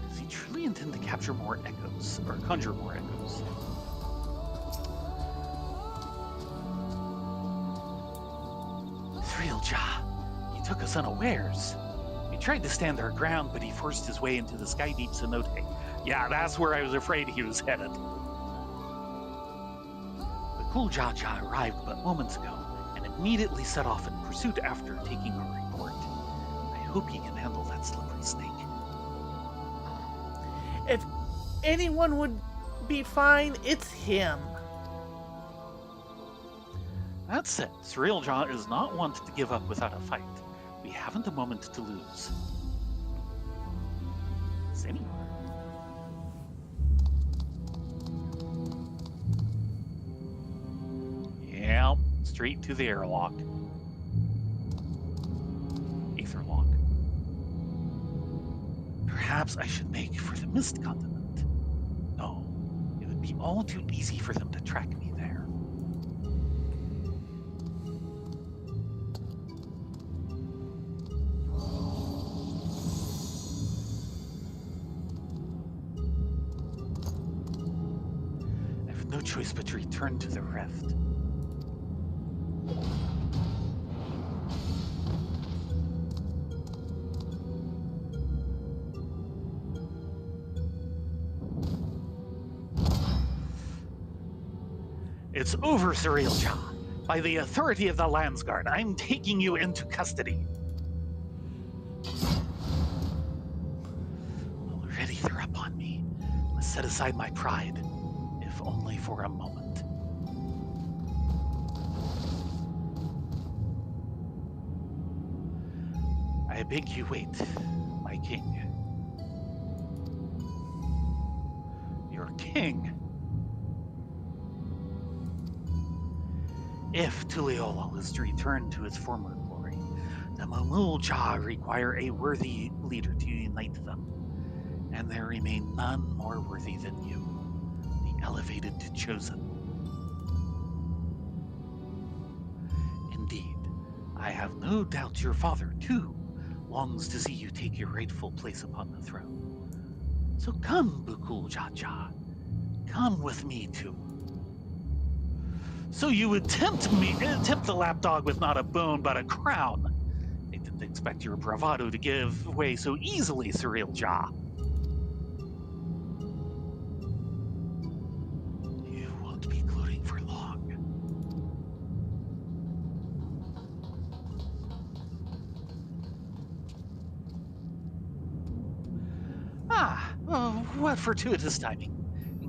Does he truly intend to capture more echoes, or conjure more echoes? Thrilja, he took us unawares. We tried to stand our ground, but he forced his way into the Sky Deep Cenote. Yeah, that's where I was afraid he was headed. The Cool Jaja arrived but moments ago, and immediately set off in pursuit after taking our report. I hope he can handle that slippery snake. If anyone would be fine, it's him. That's it. Cyrilja is not one to give up without a fight. We haven't a moment to lose. Sammy? Yeah, straight to the airlock. Aetherlock. Perhaps I should make for the Mist Continent. No, it would be all too easy for them to track me there. I have no choice but to return to the Rift. It's over, Cyrilja. By the authority of the Landsguard, I'm taking you into custody. Already they're up on me. Must set aside my pride, if only for a moment. I beg you wait, my king. Your king? If Tuliolo is to return to its former glory, the Mamulja require a worthy leader to unite them, and there remain none more worthy than you, the elevated chosen. Indeed, I have no doubt your father, too, longs to see you take your rightful place upon the throne. So come, Bukul Jaja, come with me too. So you would tempt the lapdog with not a bone but a crown. I didn't expect your bravado to give way so easily, Cyrilja. What fortuitous timing.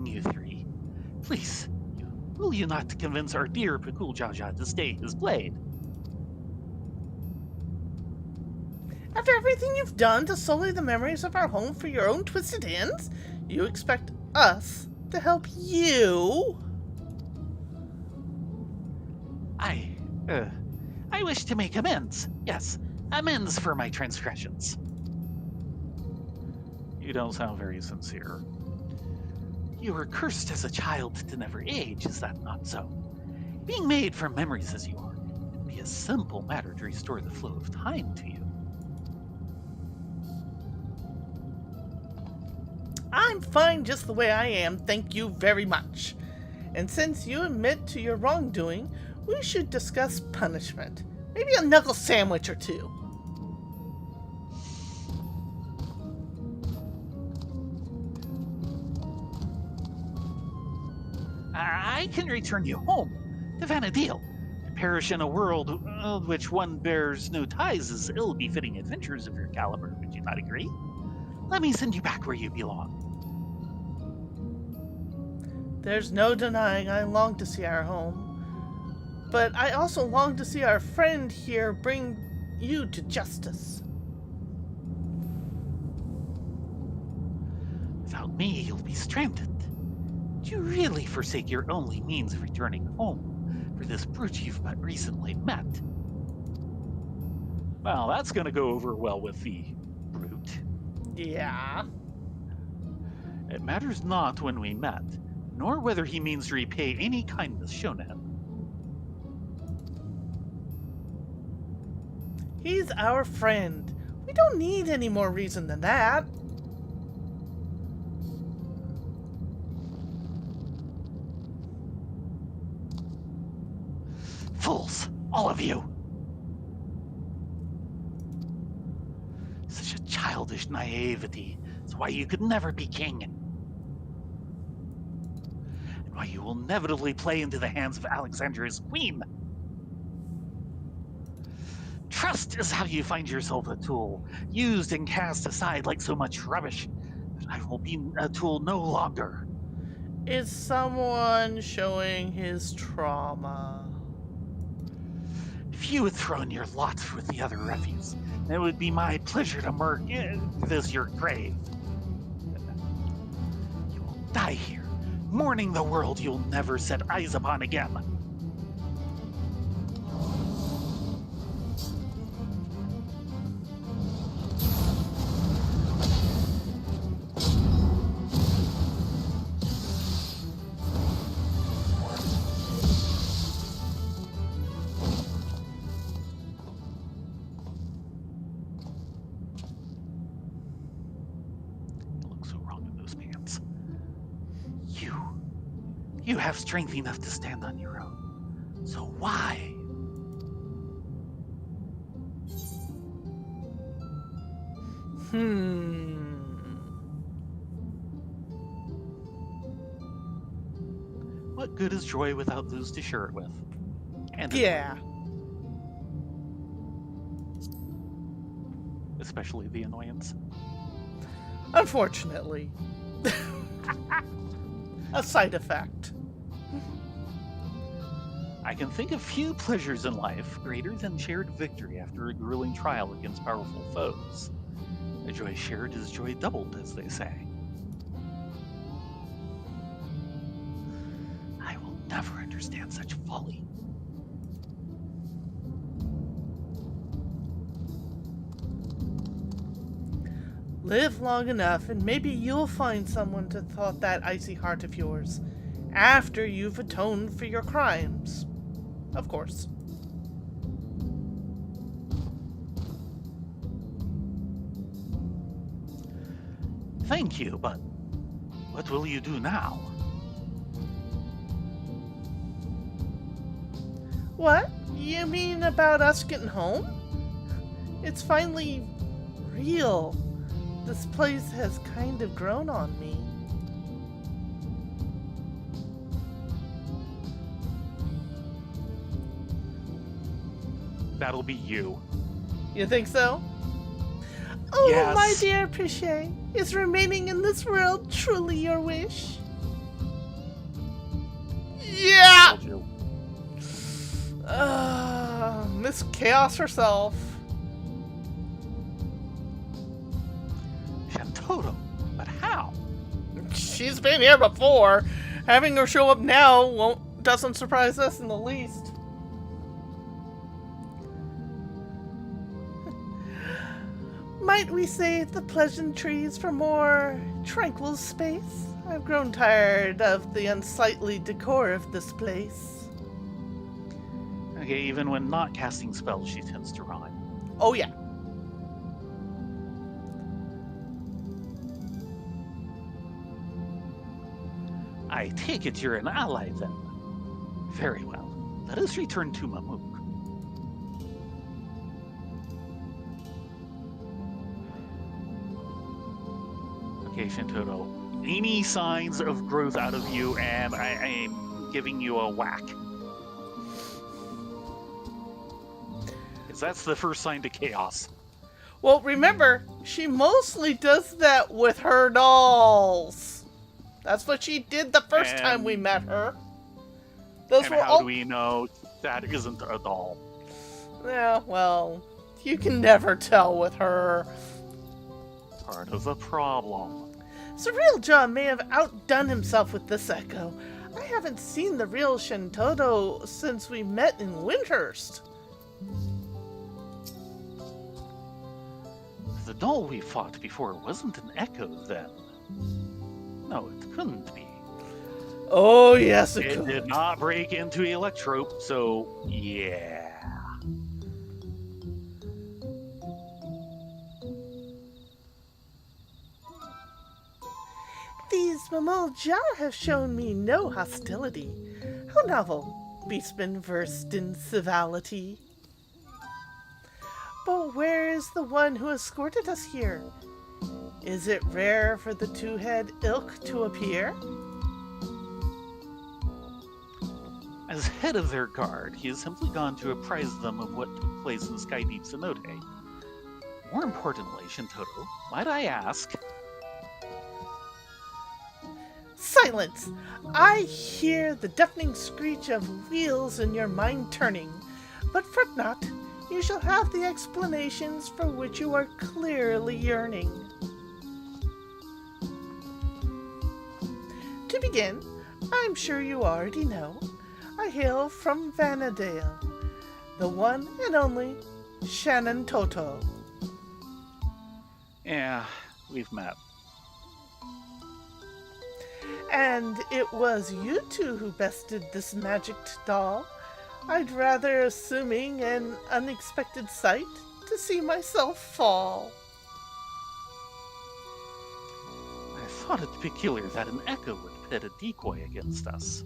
You three. Please, will you not convince our dear Pakul Jaja to stay his blade? After everything you've done to sully the memories of our home for your own twisted ends, you expect us to help you? I wish to make amends. Yes, amends for my transgressions. You don't sound very sincere. You were cursed as a child to never age, is that not so? Being made from memories as you are, it would be a simple matter to restore the flow of time to you. I'm fine just the way I am, thank you very much. And since you admit to your wrongdoing, we should discuss punishment. Maybe a knuckle sandwich or two. I can return you home to Vanadil. To perish in a world which one bears no ties is ill-befitting adventures of your caliber, would you not agree? Let me send you back where you belong. There's no denying I long to see our home. But I also long to see our friend here bring you to justice. Without me, you'll be stranded. Do you really forsake your only means of returning home for this brute you've but recently met? Well, that's going to go over well with the brute. Yeah. It matters not when we met, nor whether he means to repay any kindness shown him. He's our friend. We don't need any more reason than that. Fools, all of you! Such a childish naivety is why you could never be king. And why you will inevitably play into the hands of Alexandra's queen. Trust is how you find yourself a tool, used and cast aside like so much rubbish. But I will be a tool no longer. Is someone showing his trauma? If you had thrown your lot with the other refuse, it would be my pleasure to mark this your grave. You will die here, mourning the world you'll never set eyes upon again. You have strength enough to stand on your own. So why? What good is joy without those to share it with? And Yeah. especially the annoyance. Unfortunately. A side effect. I can think of few pleasures in life greater than shared victory after a grueling trial against powerful foes. A joy shared is joy doubled, as they say. I will never understand such folly. Live long enough and maybe you'll find someone to thaw that icy heart of yours. After you've atoned for your crimes. Of course. Thank you, but what will you do now? What? You mean about us getting home? It's finally real. This place has kind of grown on me. That'll be you. You think so? Oh, Yes. my dear Pichet, is remaining in this world truly your wish? Yeah! Told you. Miss Chaos herself. Shentoto, but how? She's been here before. Having her show up now doesn't surprise us in the least. Might we save the pleasantries for more tranquil space? I've grown tired of the unsightly decor of this place. Okay, even when not casting spells, she tends to rhyme. Oh yeah. I take it you're an ally then. Very well. Let us return to Mamook. Okay, Shentoto. Any signs of growth out of you, and I am giving you a whack. Because that's the first sign to chaos. Well, remember, she mostly does that with her dolls. That's what she did the first time we met her. Those And were how all... do we know that isn't a doll? Yeah, well, you can never tell with her. Part of the problem. Surreal Jaw may have outdone himself with this echo. I haven't seen the real Shentoto since we met in Windhurst. The doll we fought before wasn't an echo then. No, it couldn't be. Oh, yes, it It could. did not break into Electrope, so yeah. These Mamolja have shown me no hostility. How novel, beastmen versed in civility. But where is the one who escorted us here? Is it rare for the two-head ilk to appear? As head of their guard, he has simply gone to apprise them of what took place in Skydeep Cenote. More importantly, Shentoto, might I ask... Silence! I hear the deafening screech of wheels in your mind turning. But fret not, you shall have the explanations for which you are clearly yearning. To begin, I'm sure you already know, I hail from Vanadale, the one and only Shannon Toto. Yeah, we've met. And it was you two who bested this magicked doll. I'd rather assuming an unexpected sight to see myself fall. I thought it peculiar that an echo would pit a decoy against us.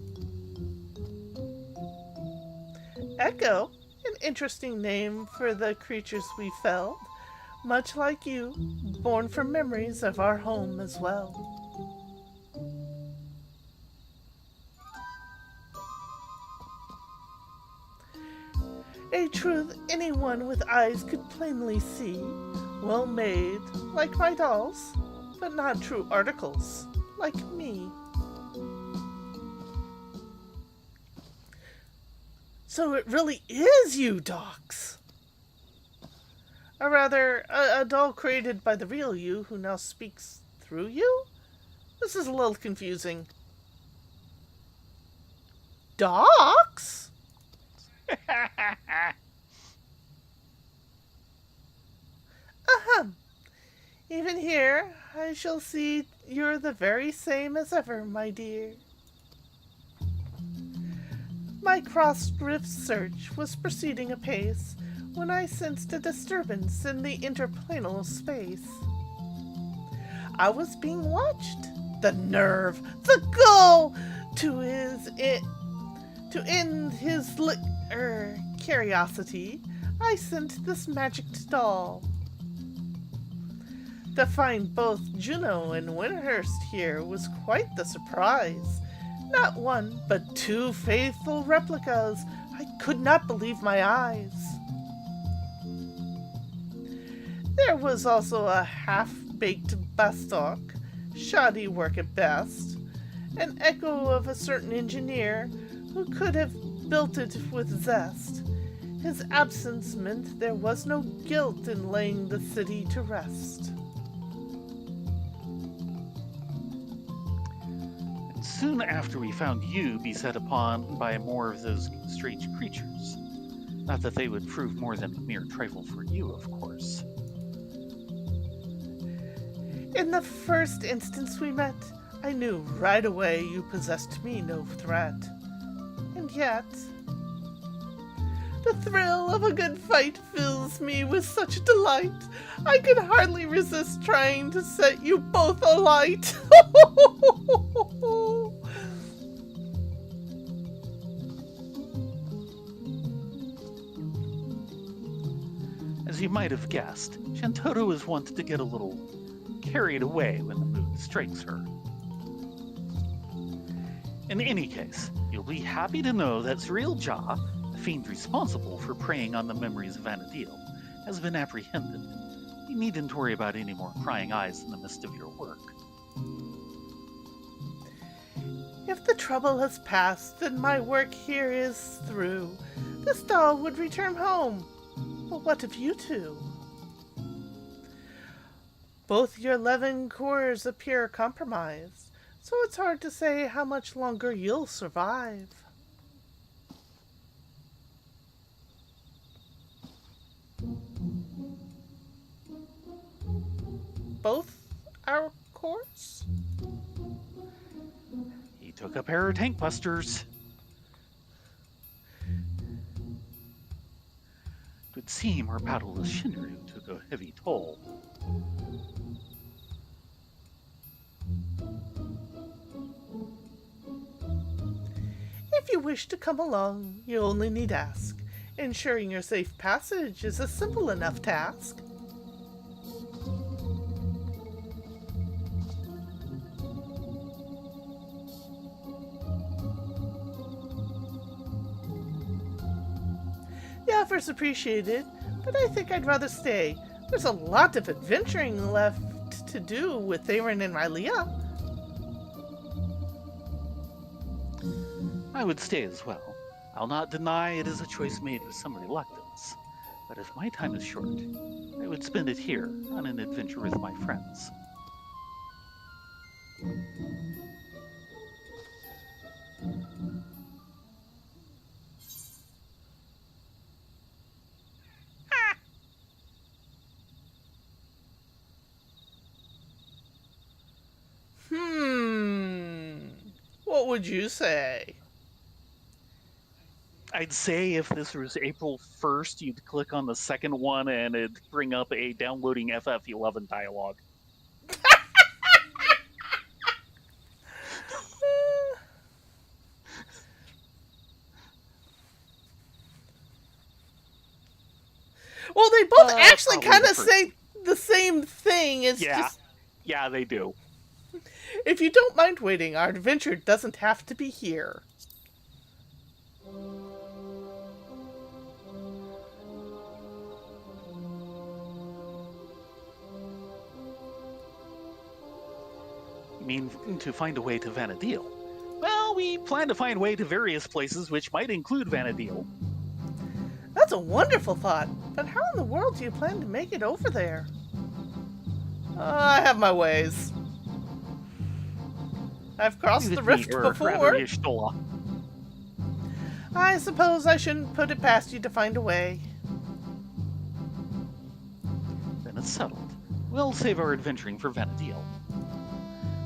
Echo, an interesting name for the creatures we felled, much like you, born from memories of our home as well. A truth anyone with eyes could plainly see, well made, like my dolls, but not true articles, like me. So it really is you, Docs. Or rather, a doll created by the real you who now speaks through you? This is a little confusing. Docs? Ahem. Even here, I shall see you're the very same as ever, my dear. My cross-rift search was proceeding apace when I sensed a disturbance in the interplanal space. I was being watched. The nerve, the gall to end his curiosity, I sent this magicked doll. To find both Juno and Windhurst here was quite the surprise. Not one, but two faithful replicas. I could not believe my eyes. There was also a half-baked bastock, shoddy work at best, an echo of a certain engineer who could have built it with zest. His absence meant there was no guilt in laying the city to rest. And soon after we found you beset upon by more of those strange creatures. Not that they would prove more than a mere trifle for you, of course. In the first instance we met, I knew right away you possessed me no threat. And yet, the thrill of a good fight fills me with such delight, I could hardly resist trying to set you both alight. As you might have guessed, Shantotto is wont to get a little carried away when the mood strikes her. In any case, you'll be happy to know that Zriel Jah, the fiend responsible for preying on the memories of Vanadil, has been apprehended. You needn't worry about any more prying eyes in the midst of your work. If the trouble has passed, then my work here is through. This doll would return home. But what of you two? Both your 11 cores appear compromised, so it's hard to say how much longer you'll survive. Both our cores? He took a pair of tank busters. It would seem our battle with Shinru took a heavy toll. If you wish to come along, you only need ask. Ensuring your safe passage is a simple enough task. The offer's appreciated, but I think I'd rather stay. There's a lot of adventuring left to do with Theron and Rylea. I would stay as well. I'll not deny it is a choice made with some reluctance. But if my time is short, I would spend it here on an adventure with my friends. What would you say? I'd say if this was April 1st, you'd click on the second one and it'd bring up a downloading FF11 dialogue. Well, they both actually probably kind the of first say the same thing. It's Yeah. just, Yeah, they do. if you don't mind waiting, our adventure doesn't have to be here. You mean to find a way to Vanadil? Well, we plan to find a way to various places, which might include Vanadil. That's a wonderful thought, but how in the world do you plan to make it over there? I have my ways. I've crossed the rift before. I suppose I shouldn't put it past you to find a way. Then it's settled. We'll save our adventuring for Vanadil.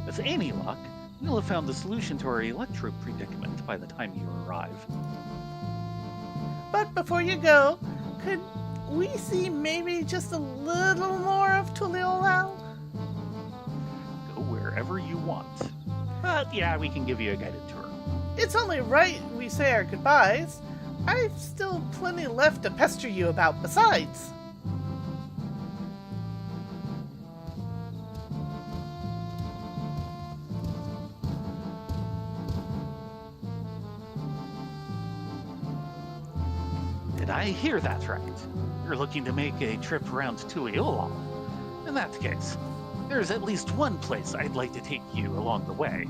With any luck, we'll have found the solution to our electro predicament by the time you arrive. But before you go, could we see maybe just a little more of Tuliolao? Go wherever you want. But yeah, we can give you a guided tour. It's only right we say our goodbyes. I've still plenty left to pester you about besides. Did I I hear that's right. You're looking to make a trip around Tuiola. In that case, there's at least one place I'd like to take you along the way.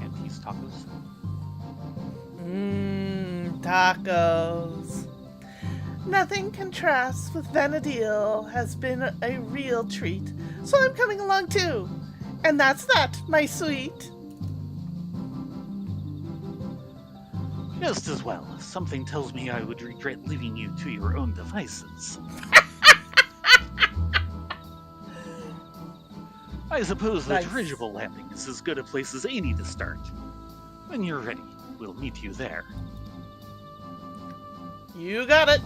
Auntie's Tacos. Tacos. Nothing contrasts with Vanadil has been a real treat, so I'm coming along too. And that's that, my sweet. Just as well. Something tells me I would regret leaving you to your own devices. I suppose the Nice. dirigible landing is as good a place as any to start. When you're ready, we'll meet you there. You got it.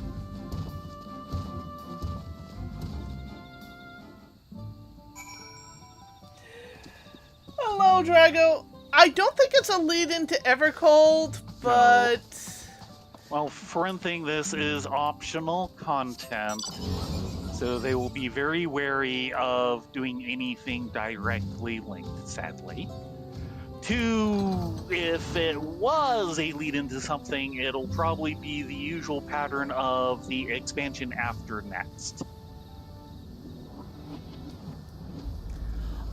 Hello, Drago. I don't think it's a lead into Evercold, but... Well, for one thing, this is optional content, so they will be very wary of doing anything directly linked, sadly. Two, if it was a lead into something, it'll probably be the usual pattern of the expansion after next.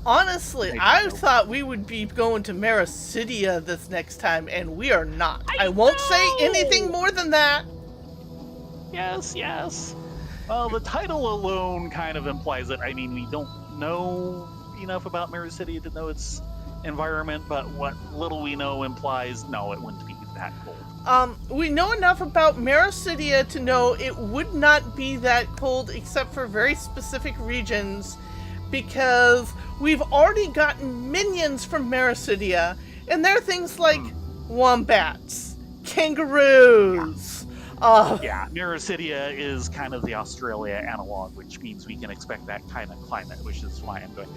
Honestly, I thought we would be going to Mericidia this next time, and we are not. I won't say anything more than that. Yes, yes. Well, the title alone kind of implies it. I mean, we don't know enough about Mericidia to know its environment, but what little we know implies, no, it wouldn't be that cold. We know enough about Mericidia to know it would not be that cold except for very specific regions, because we've already gotten minions from Mericidia, and they're things like wombats, kangaroos. Yeah, Mericidia is kind of the Australia analog, which means we can expect that kind of climate, which is why I'm going,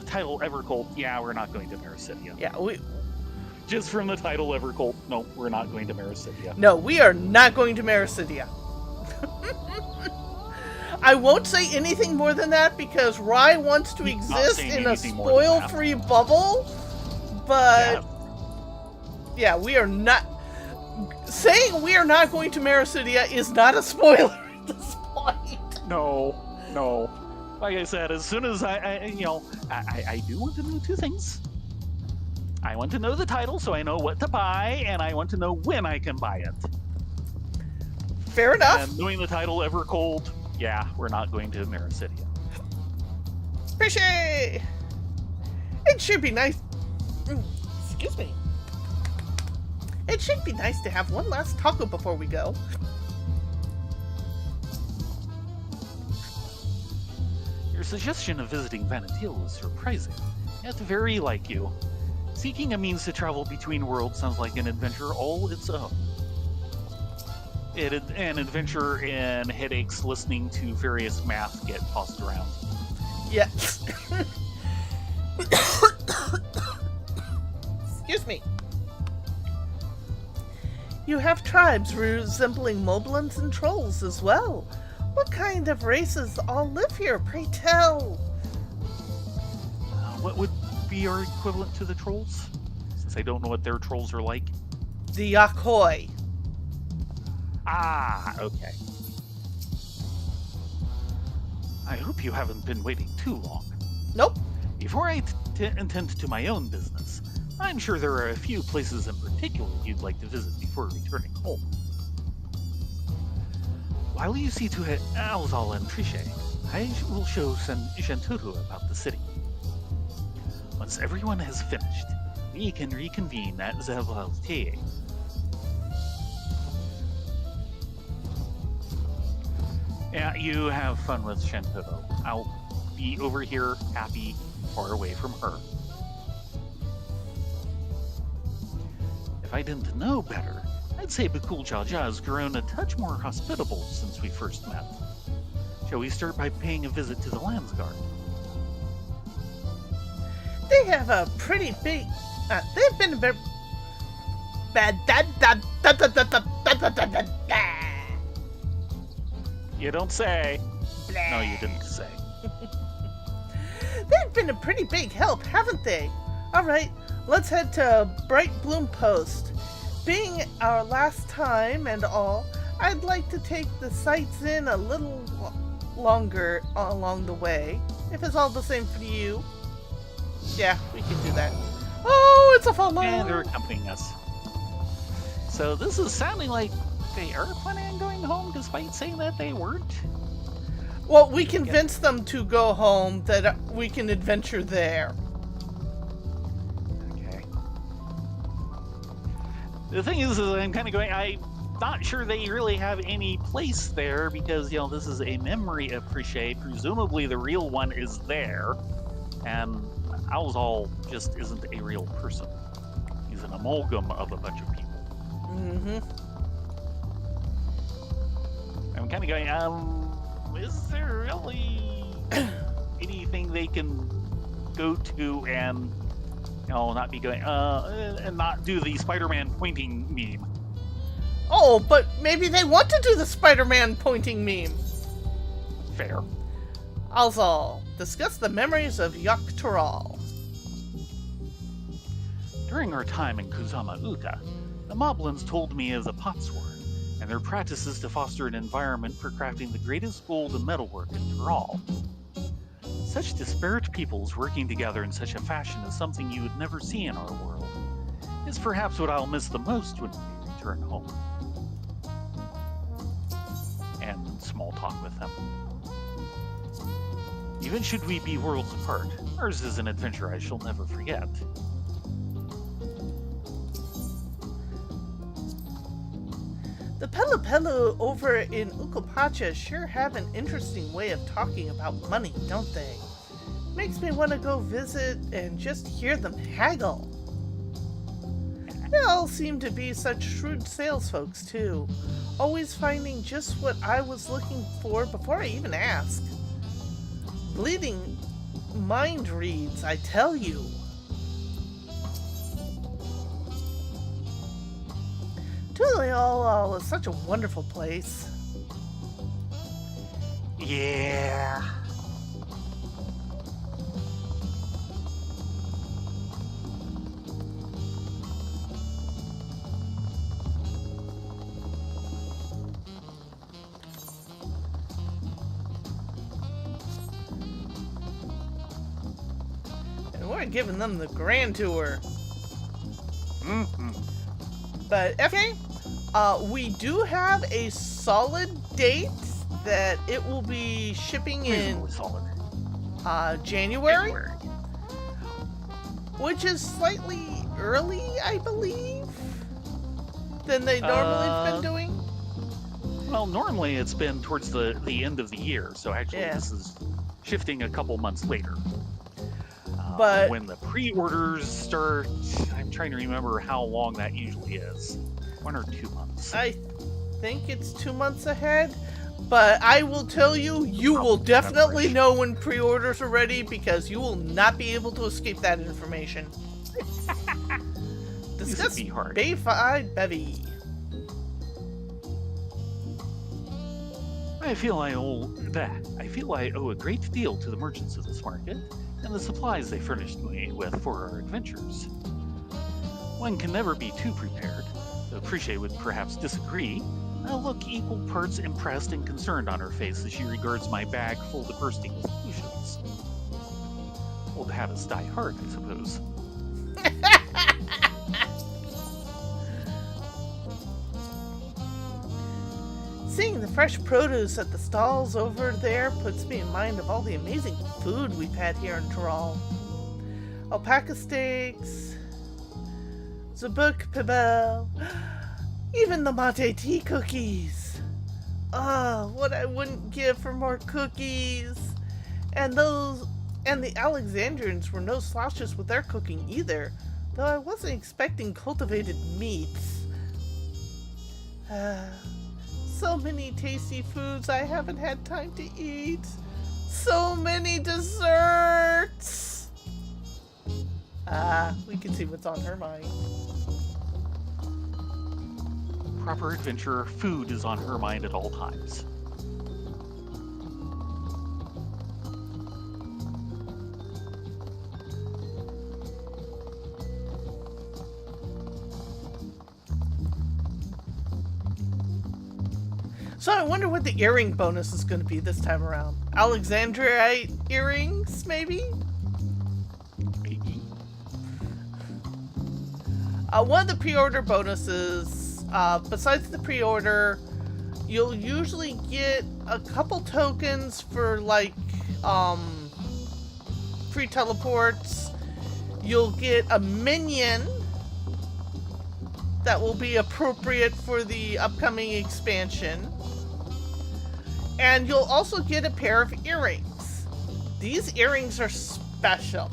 title Evercold, yeah, we're not going to Mericidia. Yeah, Just from the title Evercold, no, we're not going to Mericidia. No, we are not going to Mericidia. I won't say anything more than that because Rye wants to exist in a spoil-free bubble, but yeah, we are not... Saying we are not going to Mericidia is not a spoiler at this point. No. Like I said, as soon as I do want to know two things. I want to know the title so I know what to buy, and I want to know when I can buy it. Fair enough. And knowing the title Evercold, yeah, we're not going to Mericidia. Fishy! It should be nice... Excuse me. It should be nice to have one last taco before we go. Your suggestion of visiting Vanadil is surprising, yet very like you. Seeking a means to travel between worlds sounds like an adventure all its own. An adventure in headaches listening to various math get tossed around. Yes. Excuse me. You have tribes resembling moblins and trolls as well. What kind of races all live here, pray tell? What would be our equivalent to the trolls? Since I don't know what their trolls are like. The Yakoi. Ah, okay. I hope you haven't been waiting too long. Nope. Before I attend to my own business, I'm sure there are a few places in particular you'd like to visit before returning home. While you see to it Alzal and Trichet, I will show Shanturu about the city. Once everyone has finished, we can reconvene at Zevalteye. Yeah, you have fun with Shanturu. I'll be over here, happy, far away from her. If I didn't know better, I'd say Bakul Jaja has grown a touch more hospitable since we first met. Shall we start by paying a visit to the Landsguard? They have a pretty big... they've been a bit... You don't say. No, you didn't say. They've been a pretty big help, haven't they? Alright, let's head to Bright Bloom Post. being our last time and all, I'd like to take the sights in a little longer along the way, if it's all the same for you. Yeah, we can do that. Oh, it's a follow! And they're accompanying us. So this is sounding like they are planning on going home, despite saying that they weren't. Well, we convinced them to go home, that we can adventure there. Okay. The thing is I'm kind of going, I'm not sure they really have any place there because, you know, this is a memory appreciate. Presumably the real one is there. And Alzal just isn't a real person. He's an amalgam of a bunch of people. Mm-hmm. I'm kind of going, is there really anything they can go to and, you know, not be going, and not do the Spider-Man pointing meme? Oh, but maybe they want to do the Spider-Man pointing meme. Fair. Alzal, discuss the memories of Yaktaral. During our time in Kuzama Uka, the Moblins told me of the Potsword and their practices to foster an environment for crafting the greatest gold and metalwork in Tyrol. Such disparate peoples working together in such a fashion is something you would never see in our world. It's perhaps what I'll miss the most when we return home. And small talk with them. Even should we be worlds apart, ours is an adventure I shall never forget. The Pelu over in Ukopacha sure have an interesting way of talking about money, don't they? Makes me want to go visit and just hear them haggle. They all seem to be such shrewd sales folks, too. Always finding just what I was looking for before I even asked. Bleeding mind reads, I tell you. Tuliol is such a wonderful place. Yeah. And we're giving them the grand tour. Mm-hmm. But okay, we do have a solid date that it will be shipping in Reasonably solid. January, which is slightly early, I believe, than they normally have been doing. Well, normally it's been towards the end of the year, so actually Yeah. this is shifting a couple months later. But when the pre-orders start, I'm trying to remember how long that usually is. 1 or 2 months. I think it's 2 months ahead. But I will tell you, you will definitely know when pre-orders are ready because you will not be able to escape that information. Discuss be hard. Bayfied Bevy. I feel I owe a great deal to the merchants of this market and the supplies they furnished me with for our adventures. One can never be too prepared, though Appreciate would perhaps disagree. I look equal parts impressed and concerned on her face as she regards my bag full to bursting with potions. Old habits die hard, I suppose. Seeing the fresh produce at the stalls over there puts me in mind of all the amazing food we've had here in Tyrol. Alpaca steaks, Zabuk Pibel, even the mate tea cookies. Ah, what I wouldn't give for more cookies. And the Alexandrians were no slouches with their cooking either, though I wasn't expecting cultivated meats. So many tasty foods I haven't had time to eat. So many desserts. We can see what's on her mind. Proper adventurer, food is on her mind at all times. So I wonder what the earring bonus is going to be this time around. Alexandrite earrings, maybe? Maybe. One of the pre-order bonuses, besides the pre-order, you'll usually get a couple tokens for, like, free teleports. You'll get a minion that will be appropriate for the upcoming expansion. And you'll also get a pair of earrings. These earrings are special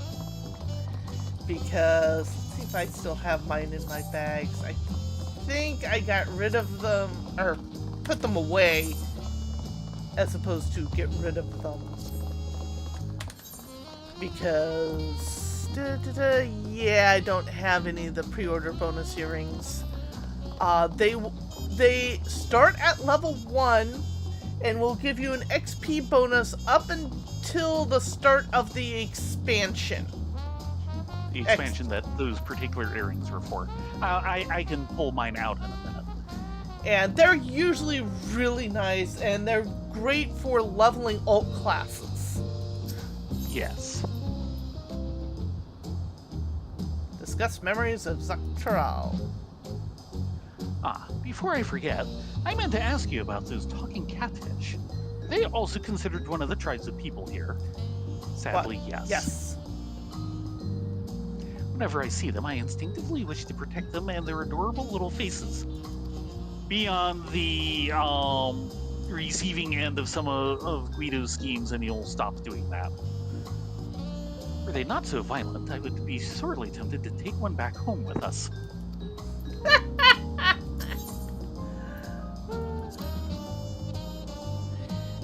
because, let's see if I still have mine in my bags. I think I got rid of them, or put them away, as opposed to get rid of them. Because, yeah, I don't have any of the pre-order bonus earrings. They start at level 1 and will give you an XP bonus up until the start of the expansion. The expansion that those particular earrings were for. I can pull mine out in a minute. And they're usually really nice, and they're great for leveling alt classes. Yes. Discuss memories of Zaktaral. Before I forget, I meant to ask you about those talking catfish. Are they also considered one of the tribes of people here? Sadly, yes. Yes. Whenever I see them, I instinctively wish to protect them and their adorable little faces. Be on the receiving end of some of Guido's schemes, and you'll stop doing that. Were they not so violent, I would be sorely tempted to take one back home with us.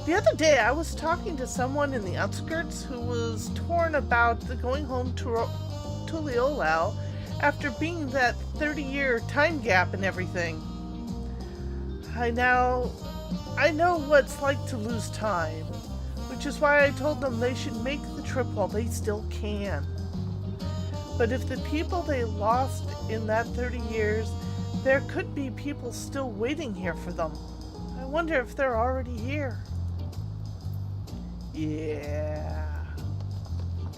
The other day, I was talking to someone in the outskirts who was torn about the going home to Leolao after being that 30-year time gap and everything. I know what's like to lose time, which is why I told them they should make the trip while they still can. But if the people they lost in that 30 years, there could be people still waiting here for them. I wonder if they're already here. Yeah.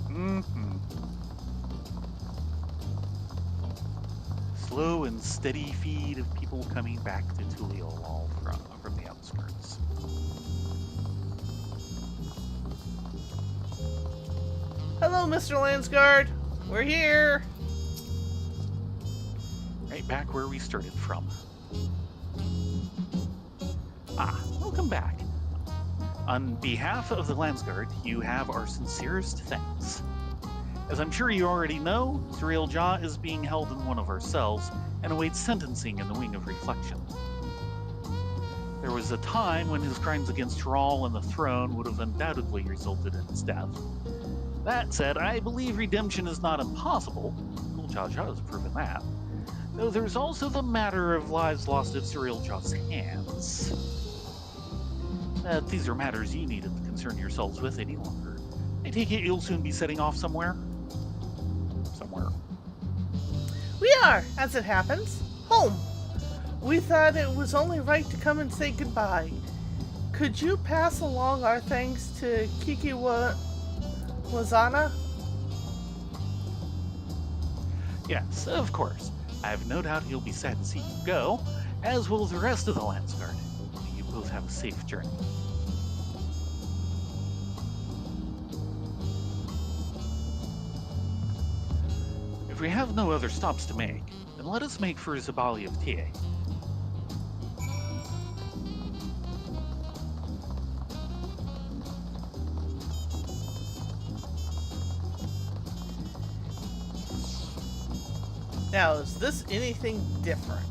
Mm-hmm. Slow and steady feed of people coming back to Tuliolal from the outskirts. Hello, Mr. Landsguard. We're here. Right back where we started from. Welcome back. On behalf of the Landsguard, you have our sincerest thanks. As I'm sure you already know, Zuriel Jah is being held in one of our cells and awaits sentencing in the Wing of Reflection. There was a time when his crimes against Thrall and the throne would have undoubtedly resulted in his death. That said, I believe redemption is not impossible. Jah has proven that. Though there's also the matter of lives lost at Zuriel Jah's hands. These are matters you needn't concern yourselves with any longer. I take it you'll soon be setting off somewhere? We are, as it happens, home. We thought it was only right to come and say goodbye. Could you pass along our thanks to Kiki Wazana? Yes, of course. I have no doubt he'll be sad to see you go, as will the rest of the Landsguard. May you both have a safe journey. If we have no other stops to make, then let us make for Zabali of Tie. Now, is this anything different?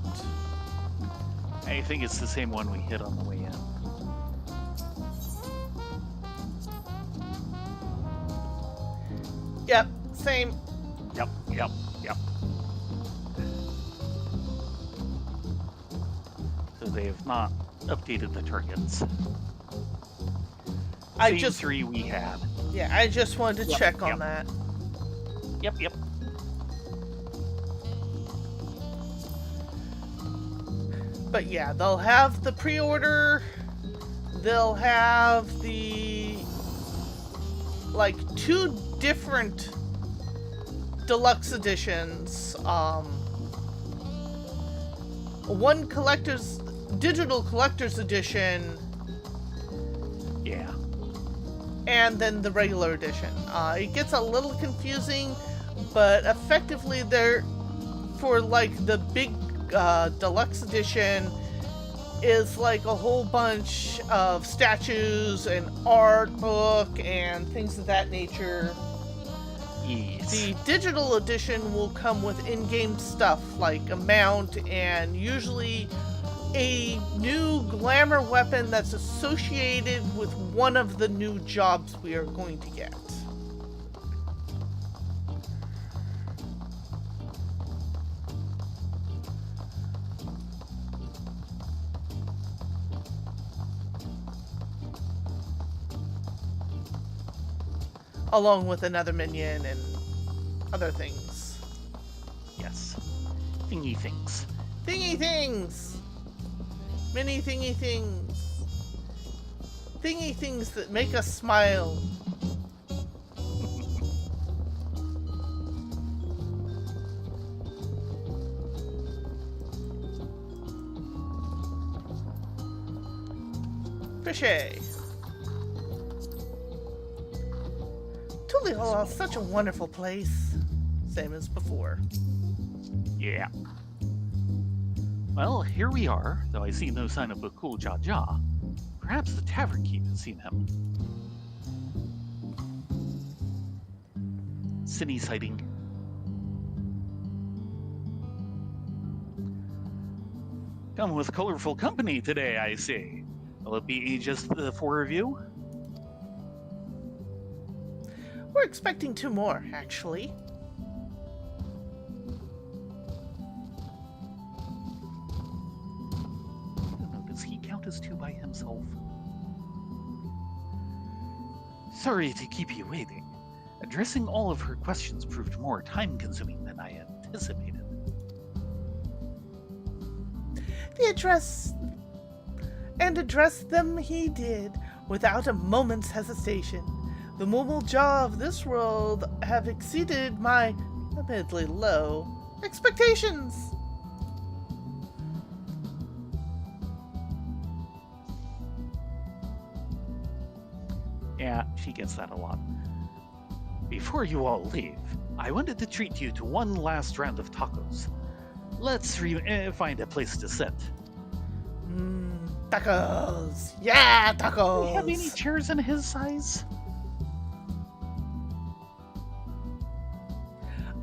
I think it's the same one we hit on the way in. Yep, same. Yep. So they have not updated the targets. Same three we had. Yeah, I just wanted to check on that. Yep. But yeah, they'll have the pre-order they'll have the like 2 different deluxe editions. One digital collector's edition, Yeah. and then the regular edition. It gets a little confusing, but effectively they're for like the big deluxe edition is like a whole bunch of statues and art book and things of that nature. Yes. The digital edition will come with in-game stuff like a mount and usually a new glamour weapon that's associated with one of the new jobs we are going to get. Along with another minion and other things. Yes. Thingy things. Thingy things! Many thingy things. Thingy things that make us smile. Fishy. Tule Hall is such a wonderful place. Same as before. Yeah. Well, here we are, though I see no sign of a cool Jaja. Perhaps the tavern keep has seen him. Cine sighting. Come with colorful company today, I see. Will it be just the 4 of you? We're expecting 2 more, actually. I don't know, does he count as 2 by himself? Sorry to keep you waiting. Addressing all of her questions proved more time-consuming than I anticipated. Address them he did, without a moment's hesitation. The mobile jaw of this world have exceeded my admittedly low expectations. Yeah, she gets that a lot. Before you all leave, I wanted to treat you to one last round of tacos. Let's find a place to sit. Tacos! Yeah, Do tacos! we have any chairs in his size?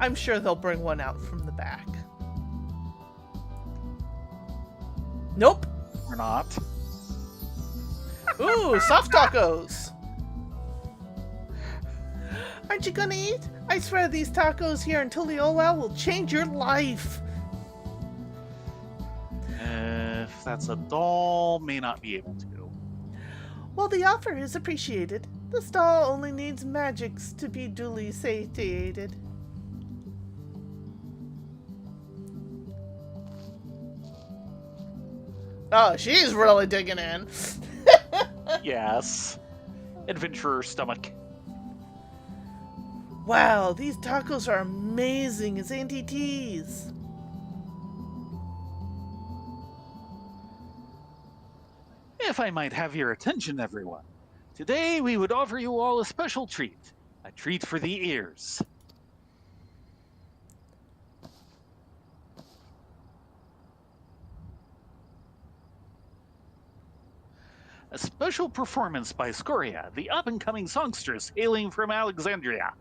I'm sure they'll bring one out from the back. Nope. Or not? Ooh, soft tacos. Aren't you gonna eat? I swear these tacos here in Tuliola will change your life. If that's a doll, may not be able to. Well, the offer is appreciated. The stall only needs magics to be duly satiated. Oh, she's really digging in. Yes. Adventurer stomach. Wow, these tacos are amazing as Auntie T's. If I might have your attention, everyone. Today we would offer you all a special treat. A treat for the ears. A special performance by Scoria, the up-and-coming songstress hailing from Alexandria.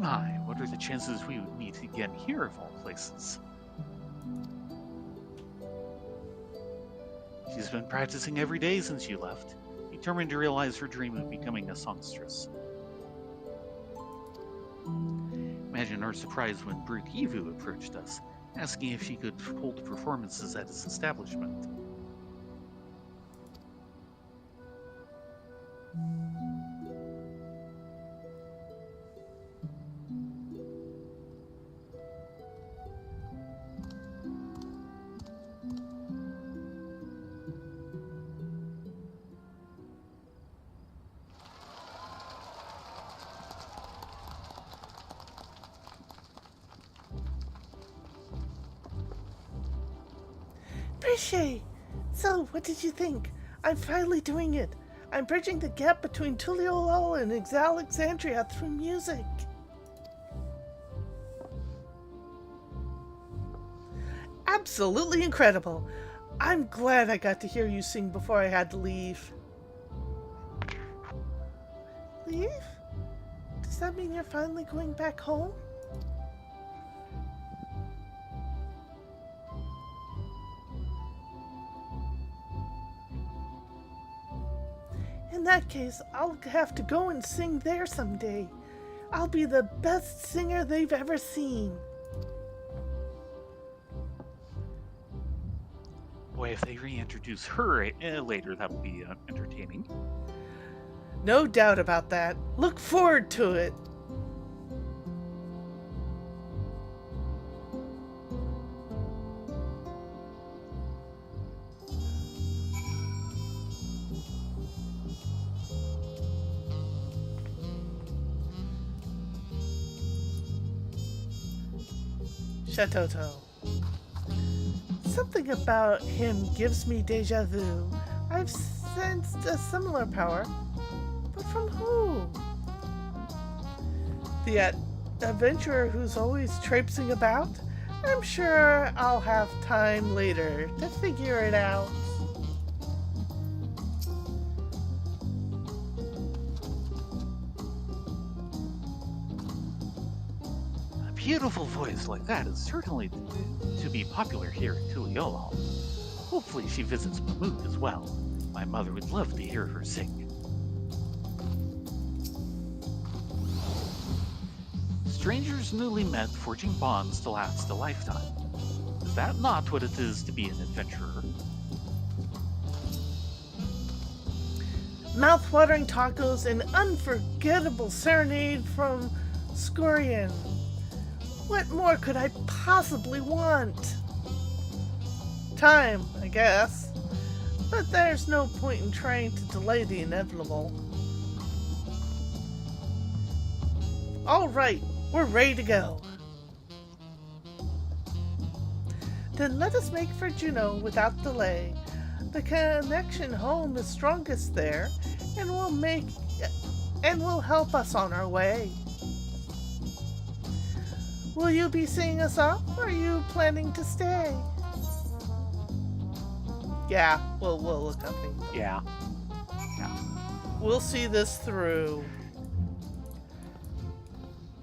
my, what are the chances we would meet again here of all places? She's been practicing every day since you left, determined to realize her dream of becoming a songstress. Imagine our surprise when Brute Evu approached us, asking if she could hold performances at his establishment. Appreciate. So, what did you think? I'm finally doing it. I'm bridging the gap between Tuliolol and Alexandria through music. Absolutely incredible. I'm glad I got to hear you sing before I had to leave. Leave? Does that mean you're finally going back home? In that case, I'll have to go and sing there someday. I'll be the best singer they've ever seen. Boy, if they reintroduce her later, that would be entertaining. No doubt about that. Look forward to it. Shatoto. Something about him gives me deja vu. I've sensed a similar power. But from who? The adventurer who's always traipsing about? I'm sure I'll have time later to figure it out. A beautiful voice like that is certainly to be popular here at Tuliolol. Hopefully she visits Mamoot as well. My mother would love to hear her sing. Strangers newly met forging bonds to last a lifetime. Is that not what it is to be an adventurer? Mouth-watering tacos and unforgettable serenade from Scorian. What more could I possibly want? Time, I guess. But there's no point in trying to delay the inevitable. All right, we're ready to go. Then let us make for Juneau without delay. The connection home is strongest there, and will help us on our way. Will you be seeing us off, or are you planning to stay? Yeah, we'll accompany them. Yeah. We'll see this through.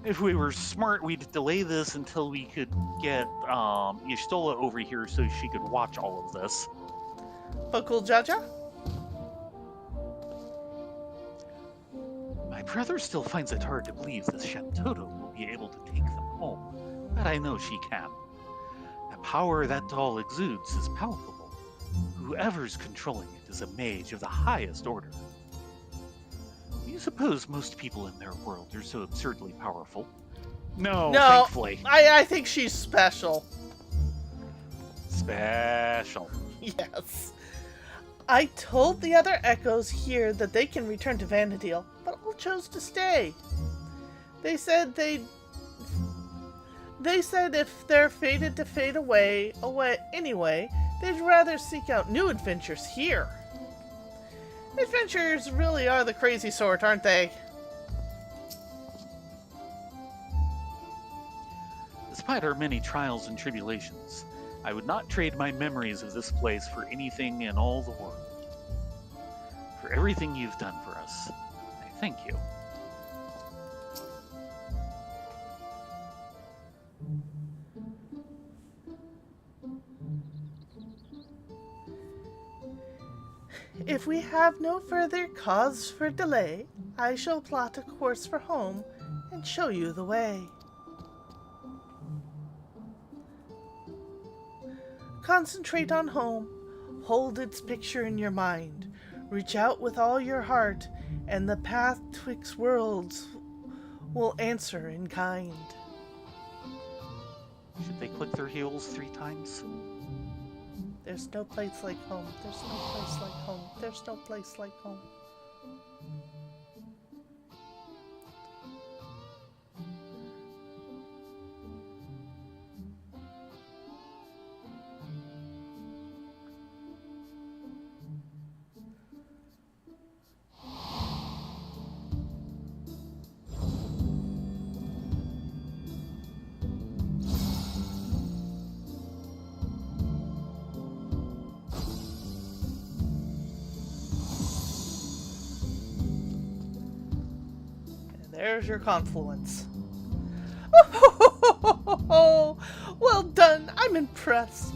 If we were smart, we'd delay this until we could get Y'shtola over here so she could watch all of this. Buckle Jaja? My brother still finds it hard to believe that Shantoto will be able to take them home, but I know she can. The power that doll exudes is palpable. Whoever's controlling it is a mage of the highest order. Do you suppose most people in their world are so absurdly powerful? No, thankfully. I think she's special. Special. Yes. I told the other echoes here that they can return to Vanadil, but all chose to stay. They said if they're fated to fade away anyway, they'd rather seek out new adventures here. Adventures really are the crazy sort, aren't they? Despite our many trials and tribulations, I would not trade my memories of this place for anything in all the world. For everything you've done for us, I thank you. If we have no further cause for delay, I shall plot a course for home and show you the way. Concentrate on home, hold its picture in your mind, reach out with all your heart, and the path twixt worlds will answer in kind. Should they click their heels 3 times? There's no place like home, there's no place like home, there's no place like home. There's your confluence. Oh, well done. I'm impressed.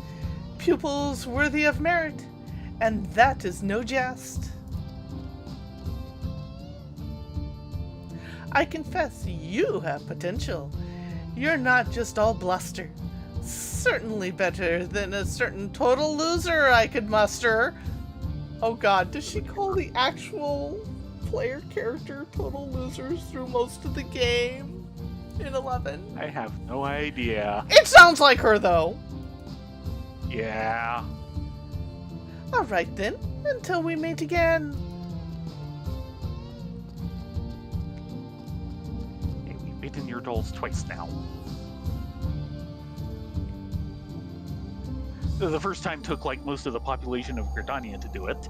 Pupils worthy of merit, and that is no jest. I confess you have potential. You're not just all bluster. Certainly better than a certain total loser I could muster. Oh God, does she call the actual player character total losers through most of the game in 11? I have no idea. It sounds like her though. Yeah. Alright then, until we meet again. Hey, we've beaten your dolls twice now. The first time took like most of the population of Gridania to do it.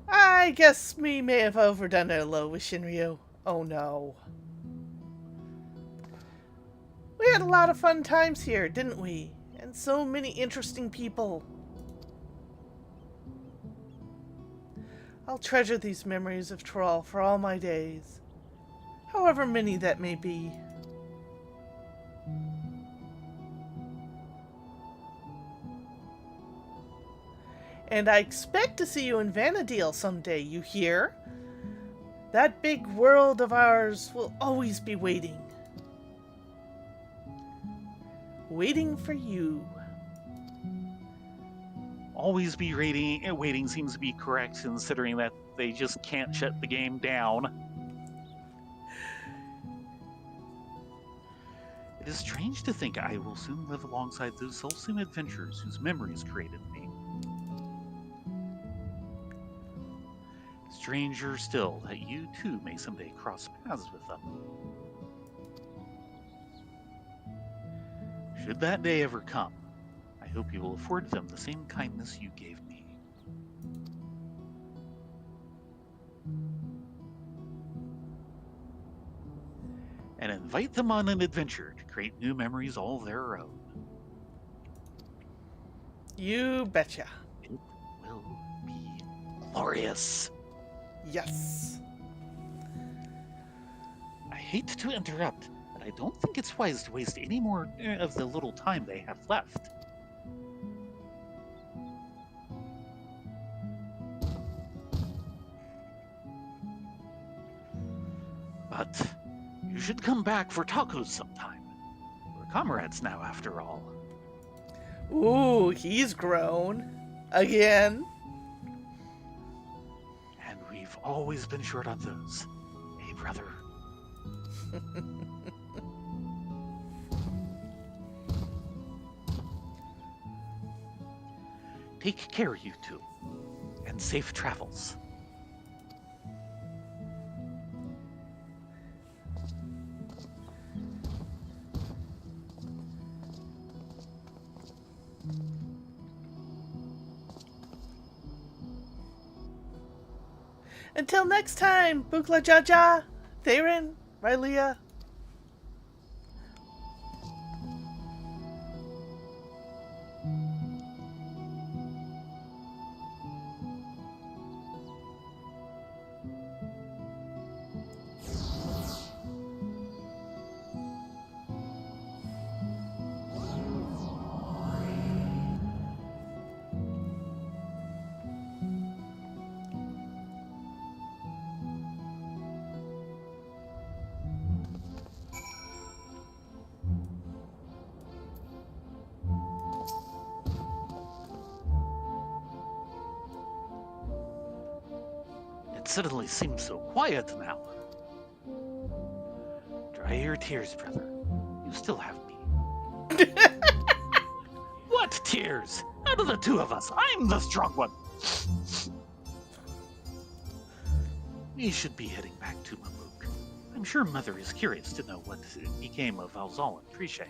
I guess we may have overdone it a little with Shinryu. Oh no. We had a lot of fun times here, didn't we? And so many interesting people. I'll treasure these memories of Troll for all my days, however many that may be. And I expect to see you in Vanadil someday, you hear? That big world of ours will always be waiting. Waiting for you. Always be waiting seems to be correct, considering that they just can't shut the game down. It is strange to think I will soon live alongside those selfsame adventurers whose memories created me. Stranger still that you too may someday cross paths with them. Should that day ever come, I hope you will afford them the same kindness you gave me. And invite them on an adventure to create new memories all their own. You betcha. It will be glorious. Yes. I hate to interrupt, but I don't think it's wise to waste any more of the little time they have left. But you should come back for tacos sometime. We're comrades now, after all. Ooh, he's grown. Again. And we've always been short on those. Hey, brother. Take care, you two. And safe travels. Until next time, Bukla Jaja, Theron, Rylea. It suddenly seems so quiet now. Dry your tears, brother. You still have me. What tears? Out of the two of us, I'm the strong one. We should be heading back to Mamuk. I'm sure Mother is curious to know what became of Alzal and Prishe.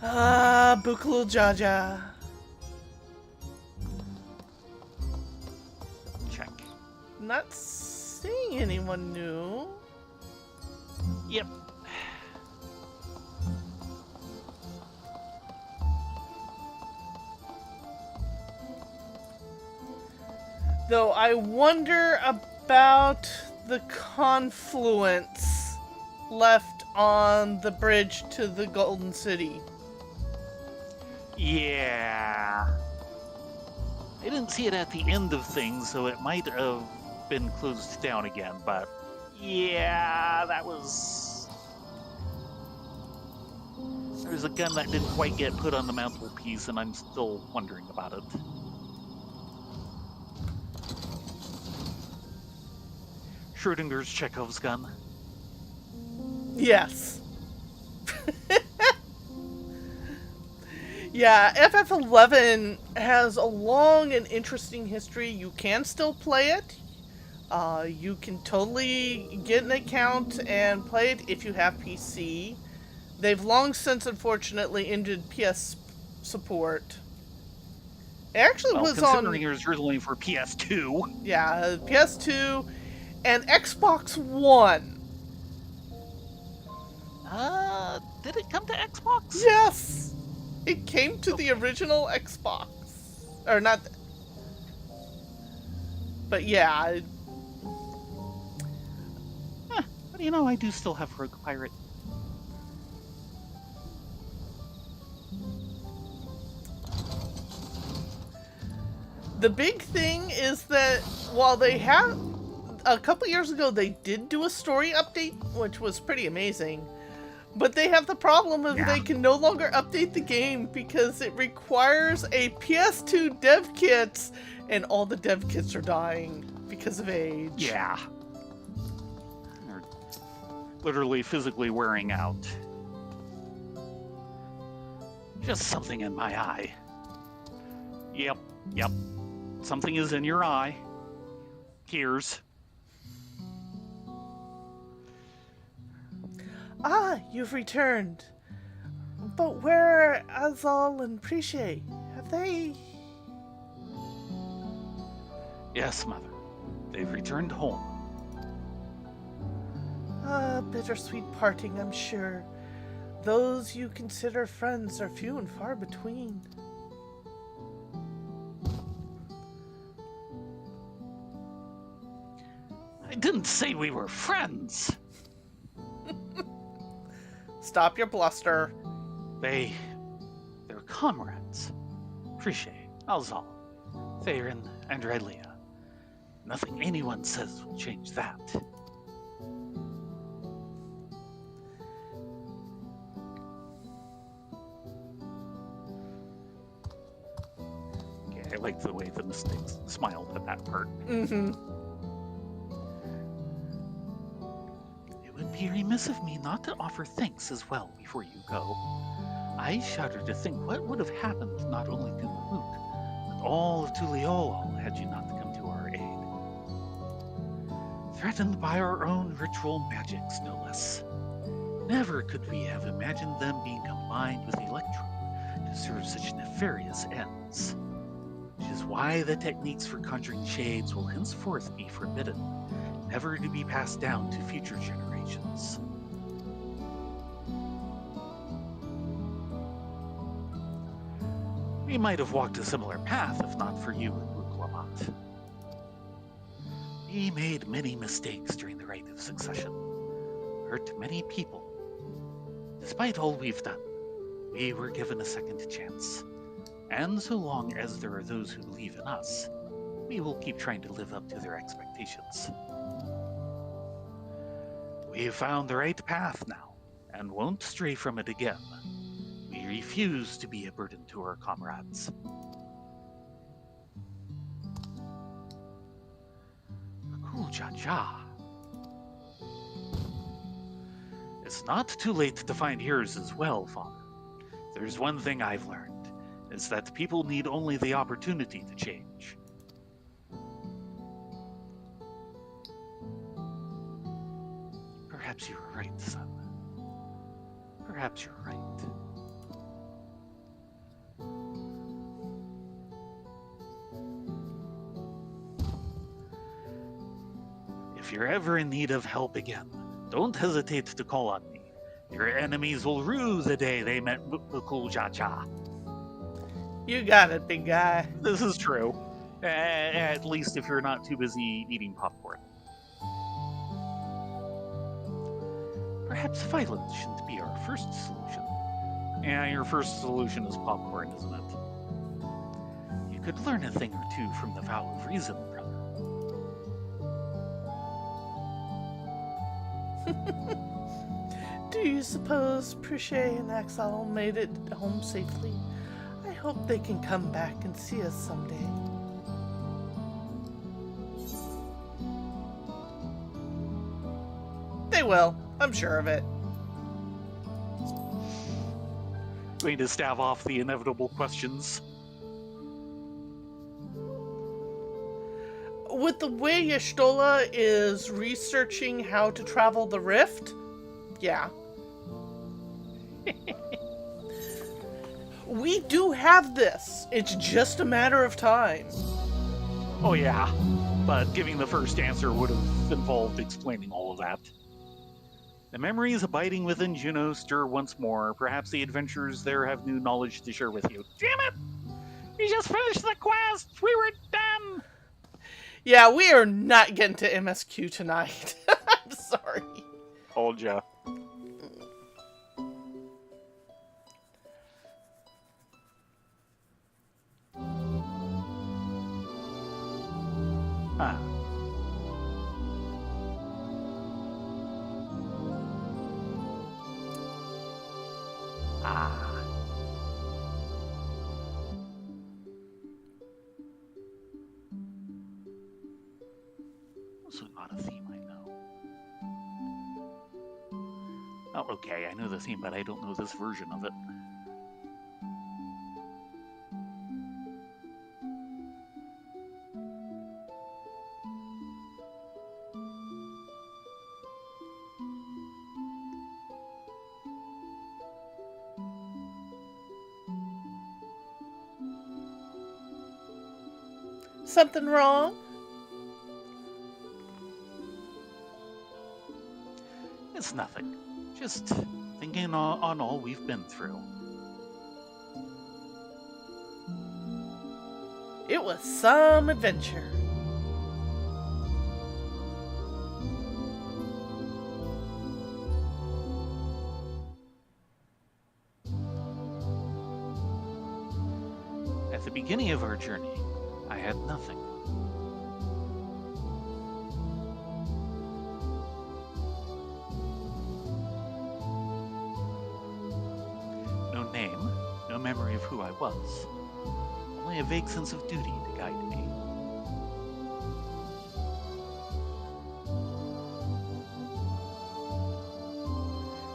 Bukalul Jaja. Check. Not seeing anyone new. Yep. Though I wonder about the confluence left on the bridge to the Golden City. Yeah. I didn't see it at the end of things, so it might have been closed down again, but yeah, that was... There was a gun that didn't quite get put on the mantelpiece, and I'm still wondering about it. Schrodinger's Chekhov's gun. Yes. Yeah, FF11 has a long and interesting history. You can still play it. You can totally get an account and play it if you have PC. They've long since, unfortunately, ended PS support. It actually was considering on... it was originally for PS2. Yeah, PS2 and Xbox One. Did it come to Xbox? Yes! It came to the original Xbox. Or not... But yeah. But you know, I do still have Rogue Pirate. The big thing is that while they have... A couple years ago, they did do a story update, which was pretty amazing. But they have the problem of they can no longer update the game because it requires a PS2 dev kits, and all the dev kits are dying because of age. Yeah. They're literally physically wearing out. Just something in my eye. Yep. Something is in your eye. Tears. Ah, you've returned. But where are Azal and Prishe? Have they... Yes, Mother. They've returned home. Ah, bittersweet parting, I'm sure. Those you consider friends are few and far between. I didn't say we were friends. Stop your bluster. They're comrades. Prishe, Alzal, Theron, and Relia. Nothing anyone says will change that. Okay, I like the way the Mystics smiled at that part. Mm-hmm. It would be remiss of me not to offer thanks as well before you go. I shudder to think what would have happened not only to Mamuk, but all of Tuliol had you not come to our aid. Threatened by our own ritual magics, no less. Never could we have imagined them being combined with Electro to serve such nefarious ends. Which is why the techniques for conjuring shades will henceforth be forbidden, never to be passed down to future generations. We might have walked a similar path if not for you and Ruklamat. We made many mistakes during the Rite of Succession, hurt many people. Despite all we've done, we were given a second chance. And so long as there are those who believe in us, we will keep trying to live up to their expectations. We've found the right path now, and won't stray from it again. We refuse to be a burden to our comrades. cha-cha. It's not too late to find yours as well, Father. There's one thing I've learned, is that people need only the opportunity to change. Perhaps you were right, son. Perhaps you're right. If you're ever in need of help again, don't hesitate to call on me. Your enemies will rue the day they met Cool Cha-Cha. You got it, big guy. This is true. At least if you're not too busy eating popcorn. Perhaps violence shouldn't be our first solution. Yeah, your first solution is popcorn, isn't it? You could learn a thing or two from the vow of reason, brother. Do you suppose Prichet and Axel made it home safely? I hope they can come back and see us someday. They will. I'm sure of it. Going to stave off the inevitable questions. With the way Y'shtola is researching how to travel the rift, yeah. We do have this. It's just a matter of time. Oh yeah, but giving the first answer would have involved explaining all of that. The memories abiding within Juno stir once more. Perhaps the adventurers there have new knowledge to share with you. Damn it! We just finished the quest! We were done! Yeah, we are not getting to MSQ tonight. I'm sorry. Told ya. Huh. Ah. Also not a theme I know. Oh, okay, I know the theme, but I don't know this version of it. Something wrong? It's nothing. Just thinking on all we've been through. It was some adventure. At the beginning of our journey, I had nothing. No name, no memory of who I was. Only a vague sense of duty to guide me.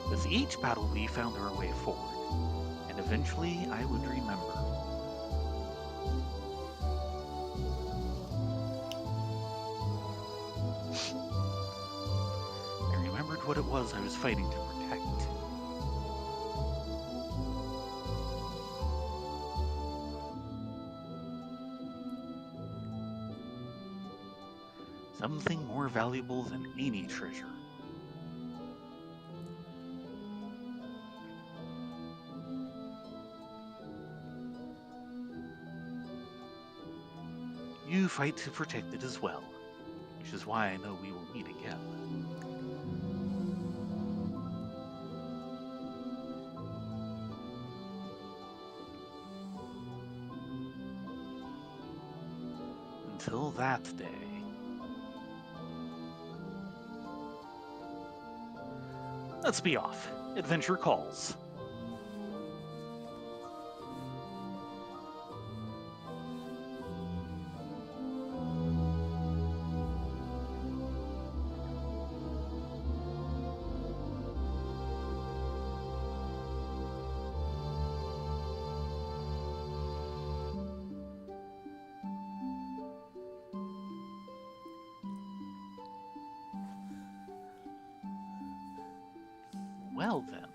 With each battle we found our way forward, and eventually I would remember. I remembered what it was I was fighting to protect. Something more valuable than any treasure. You fight to protect it as well, which is why I know we will meet again. Until that day. Let's be off. Adventure calls. Well then,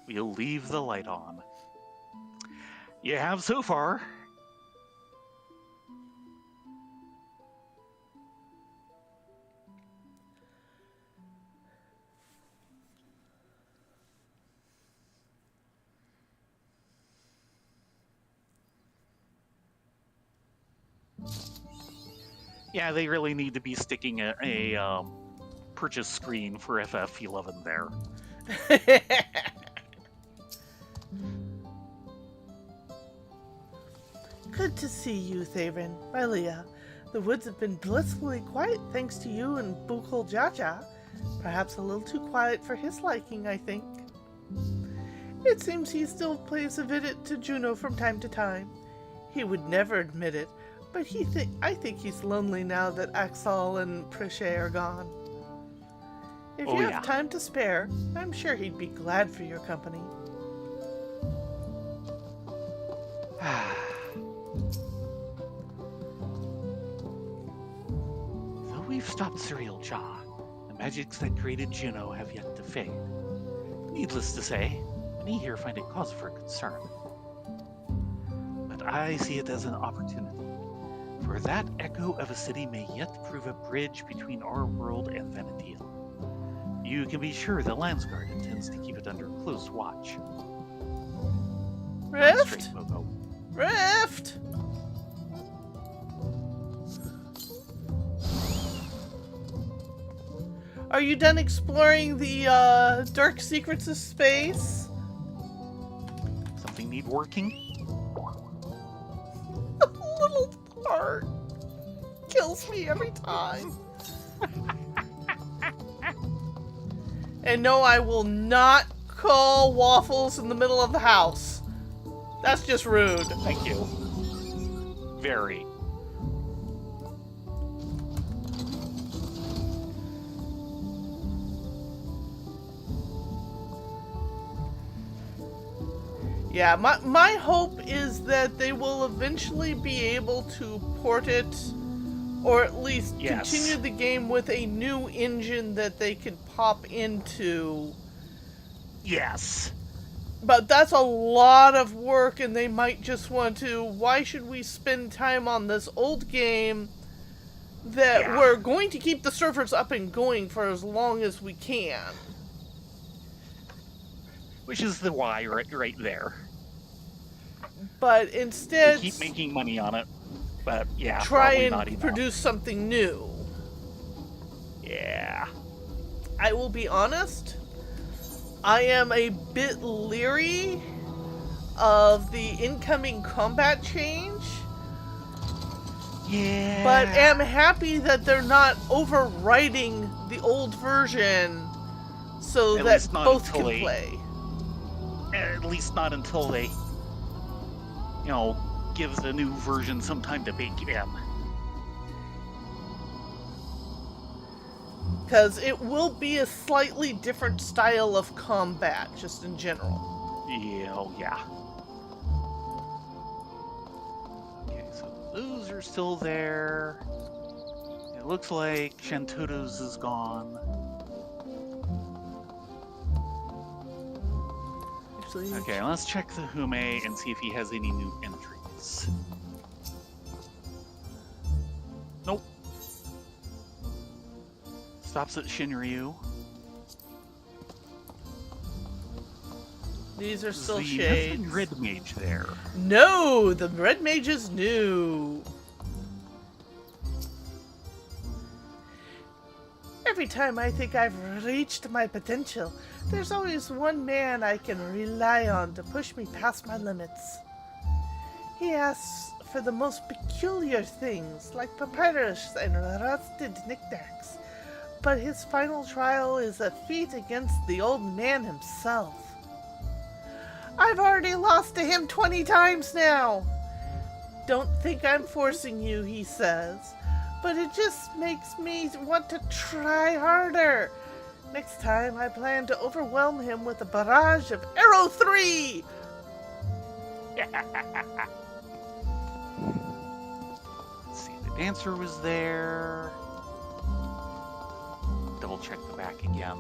we'll leave the light on. You have so far. Yeah, they really need to be sticking a purchase screen for FF11 there. Good to see you, Thaven. Rylea. The woods have been blissfully quiet thanks to you and Bukul Jaja. Perhaps a little too quiet for his liking, I think. It seems he still plays a visit to Juno from time to time. He would never admit it, but I think he's lonely now that Axel and Prishay are gone. If you have time to spare, I'm sure he'd be glad for your company. Though we've stopped Serial Jaw, the magics that created Juno have yet to fade. Needless to say, many here find it cause for concern. But I see it as an opportunity. For that echo of a city may yet prove a bridge between our world and Venetian. You can be sure the Landsguard intends to keep it under close watch. Rift? Straight, Bobo. Rift! Are you done exploring the dark secrets of space? Something need working? Little heart kills me every time. And no, I will not call waffles in the middle of the house. That's just rude. Thank you. Very. Yeah, my hope is that they will eventually be able to port it, or at least continue the game with a new engine that they could pop into. Yes. But that's a lot of work, and they might just want to, why should we spend time on this old game that we're going to keep the servers up and going for as long as we can? Which is the why right there. But instead, they keep making money on it, but yeah, try probably and not enough. Produce something new. Yeah. I will be honest, I am a bit leery of the incoming combat change. Yeah. But am happy that they're not overwriting the old version so that both can play. At least not until they, give the new version some time to bake in. Because it will be a slightly different style of combat, just in general. Yeah. Okay, so those are still there. It looks like Shantoto's is gone. Okay, let's check the Hume and see if he has any new entries. Nope. Stops at Shinryu. These are still There's shades. the Red Mage there. No, the Red Mage is new. Every time I think I've reached my potential, there's always one man I can rely on to push me past my limits. He asks for the most peculiar things, like papyrus and rusted knickknacks, but his final trial is a feat against the old man himself. I've already lost to him 20 times now. Don't think I'm forcing you, he says, but it just makes me want to try harder. Next time, I plan to overwhelm him with a barrage of Arrow 3! Let's see, the dancer was there. Double check the back again.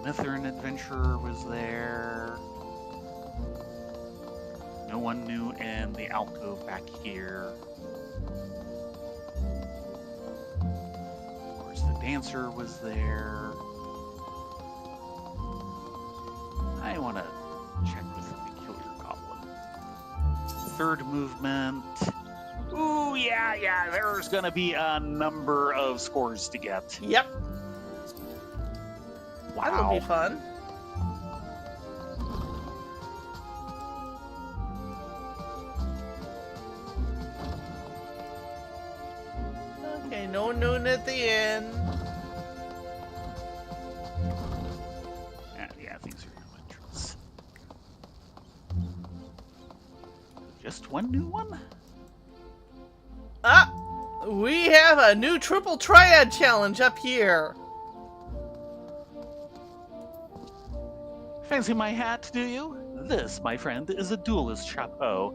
Mithrin adventurer was there. No one new in the alcove back here. Of course, the dancer was there. I want to check with the peculiar goblin. Third movement. Ooh, yeah, there's gonna be a number of scores to get. Yep. Wow. That'll be fun. Okay, no noon at the end. Yeah, these are no entrance. Just one new one? Ah! We have a new triple triad challenge up here. Fancy my hat, do you? This, my friend, is a duelist chapeau.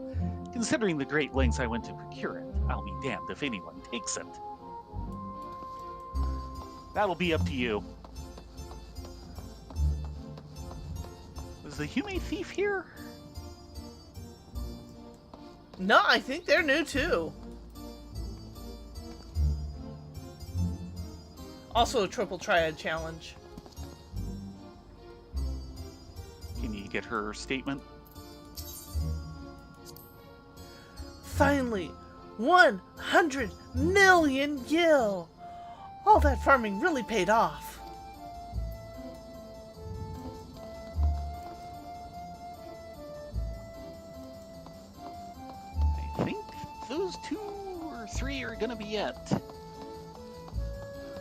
Considering the great lengths I went to procure it, I'll be damned if anyone takes it. That'll be up to you. Was the Hume thief here? No, I think they're new too. Also a triple triad challenge. Can you get her statement? Finally, 100 million gil! All that farming really paid off. I think those 2 or 3 are gonna be it.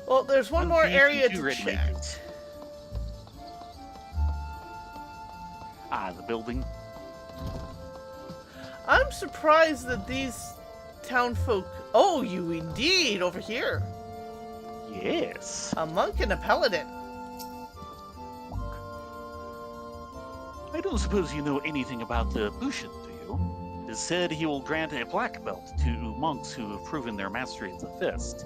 Well, there's one more area to Ridley. check. Ah, the building. I'm surprised that these townfolk... Oh, you indeed, over here. Yes. A monk and a paladin. I don't suppose you know anything about the Bushin, do you? It is said he will grant a black belt to monks who have proven their mastery of the fist.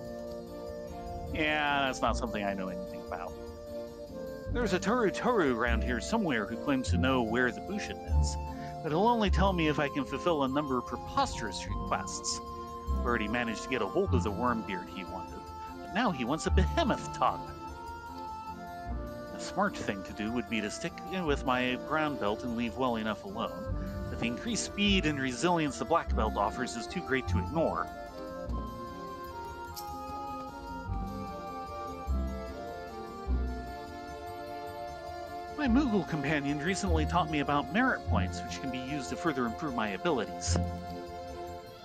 Yeah, that's not something I know anything about. There's a Toru around here somewhere who claims to know where the Bushin is, but he'll only tell me if I can fulfill a number of preposterous requests. I've already managed to get a hold of the wormbeard he wanted, but now he wants a behemoth tongue. The smart thing to do would be to stick with my brown belt and leave well enough alone, but the increased speed and resilience the black belt offers is too great to ignore. My Moogle companion recently taught me about merit points, which can be used to further improve my abilities.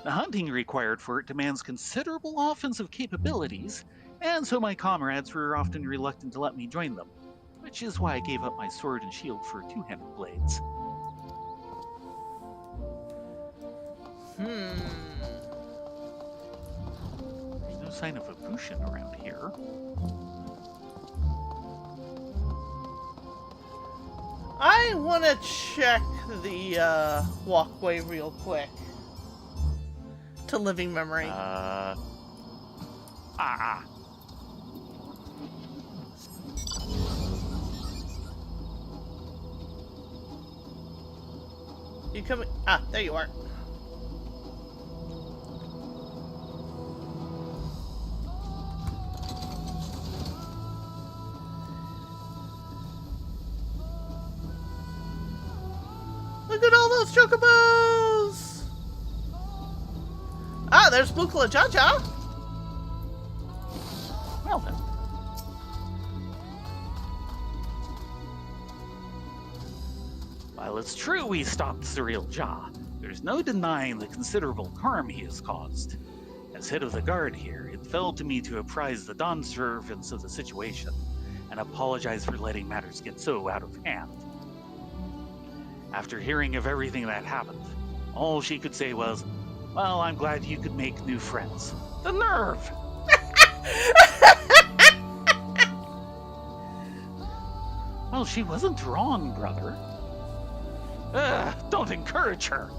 The hunting required for it demands considerable offensive capabilities, and so my comrades were often reluctant to let me join them, which is why I gave up my sword and shield for two-handed blades. There's no sign of a Bushin around here. I want to check the walkway real quick. To living memory. You coming? Ah, there you are. Look at all those chocobos! Ah, there's Bukla Jaja. Well then. While it's true we stopped Surreal Jaw, there's no denying the considerable harm he has caused. As head of the guard here, it fell to me to apprise the Dawn servants of the situation and apologize for letting matters get so out of hand. After hearing of everything that happened, all she could say was, "Well, I'm glad you could make new friends." The nerve! Well, she wasn't wrong, brother. Don't encourage her.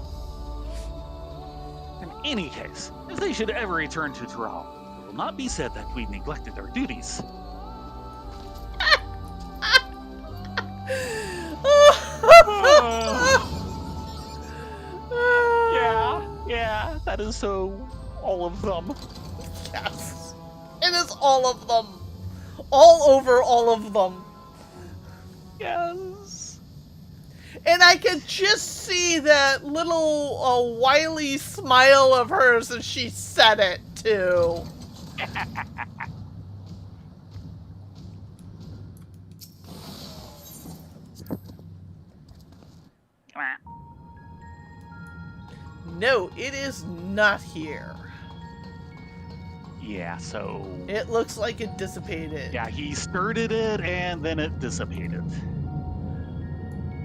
In any case, if they should ever return to Tyrell, it will not be said that we neglected our duties. That is so all of them. Yes. It is all of them. All over all of them. Yes. And I could just see that little wily smile of hers as she said it, too. Come on. No, it is not here. Yeah, so... It looks like it dissipated. Yeah, he started it, and then it dissipated.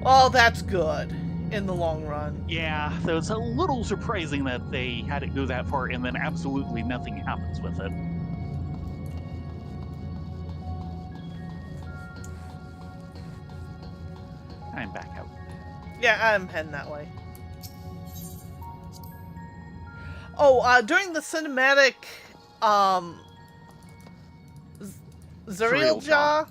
Well, that's good in the long run. Yeah, so it's a little surprising that they had it go that far, and then absolutely nothing happens with it. I'm back out. Yeah, I'm heading that way. Oh, during the cinematic, Zuriel Jaw,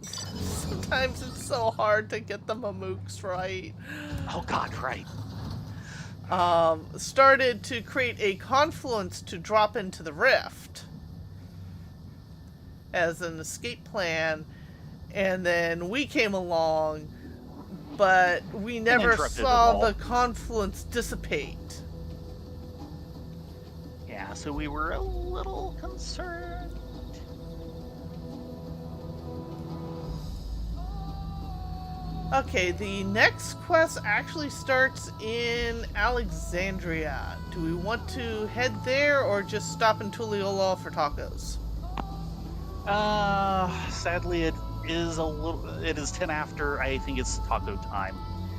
sometimes it's so hard to get the Mamooks right. Oh god, right. Started to create a confluence to drop into the rift as an escape plan, and then we came along, but we never saw the confluence dissipate. Yeah, so we were a little concerned. Okay, the next quest actually starts in Alexandria. Do we want to head there or just stop in Tuliyola for tacos? Sadly it is 10 after. I think it's taco time.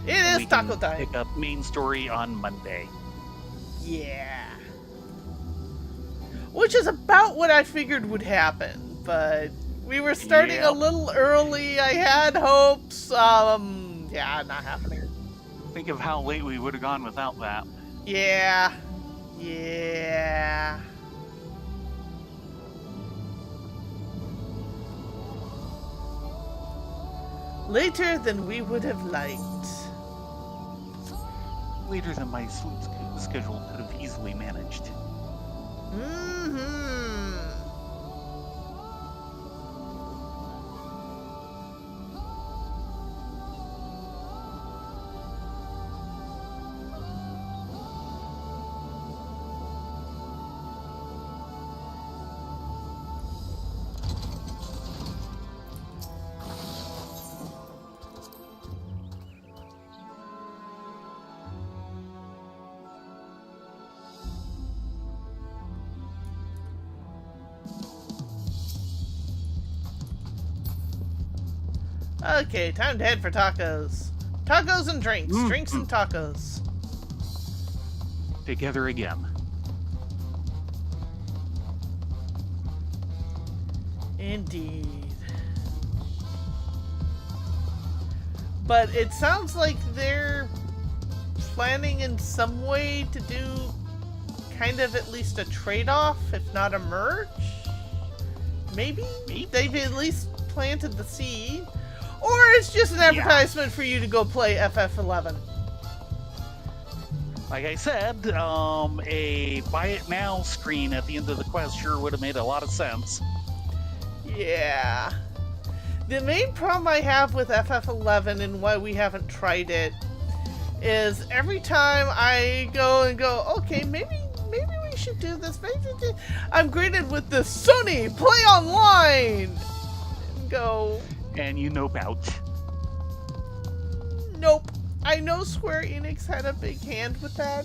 It is taco time. Pick up main story on Monday. Yeah. Which is about what I figured would happen, but we were starting a little early. I had hopes. Yeah, not happening. Think of how late we would have gone without that. Yeah. Yeah. Later than we would have liked. Later than my sleep schedule could have easily managed. Mm-hmm. Okay, time to head for tacos. Tacos and drinks. Drinks and tacos. Together again. Indeed. But it sounds like they're planning in some way to do kind of at least a trade-off, if not a merge? Maybe? They've at least planted the seed. Or it's just an advertisement for you to go play FF11. Like I said, a buy it now screen at the end of the quest sure would have made a lot of sense. Yeah. The main problem I have with FF11 and why we haven't tried it is every time I go, okay, maybe we should do this, I'm greeted with this Sony Play Online! And go... And you know about. Nope. I know Square Enix had a big hand with that,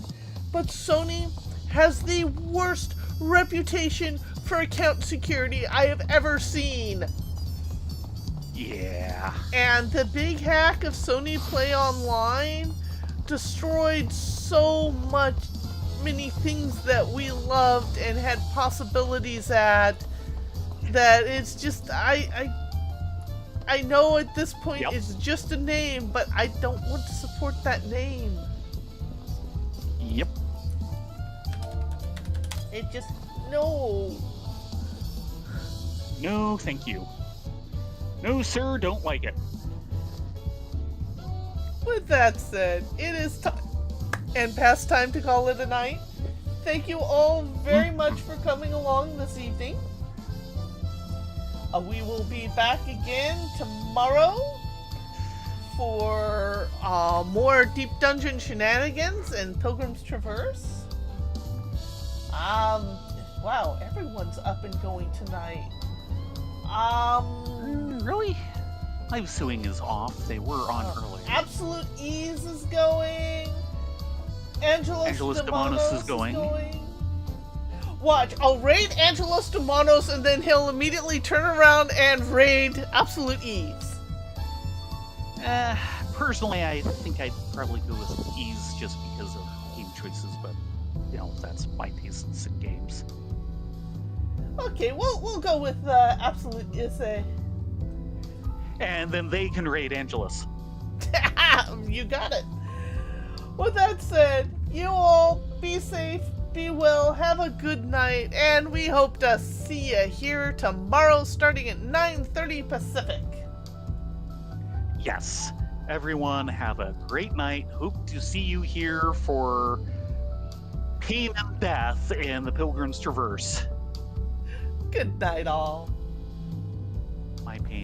but Sony has the worst reputation for account security I have ever seen. Yeah. And the big hack of Sony Play Online destroyed so many things that we loved and had possibilities at, that it's just, I know at this point it's just a name, but I don't want to support that name. Yep. It just, no. No, thank you. No, sir, don't like it. With that said, it is time. and past time to call it a night. Thank you all very much for coming along this evening. We will be back again tomorrow for more Deep Dungeon shenanigans and Pilgrim's Traverse. Wow, everyone's up and going tonight. Really? Live Suing is off. They were on earlier. Absolute Ease is going. Angelos Demonos is going. Watch, I'll raid Angelos Demonos and then he'll immediately turn around and raid Absolute Ease. Personally, I think I'd probably go with Ease just because of game choices, but, you know, that's my tastes in games. Okay, we'll go with Absolute Ease. And then they can raid Angelus. You got it. With that said, you all be safe, be well, have a good night, and we hope to see you here tomorrow starting at 9:30 Pacific. Yes. Everyone have a great night. Hope to see you here for Pain and Death in the Pilgrim's Traverse. Good night, all. My pain.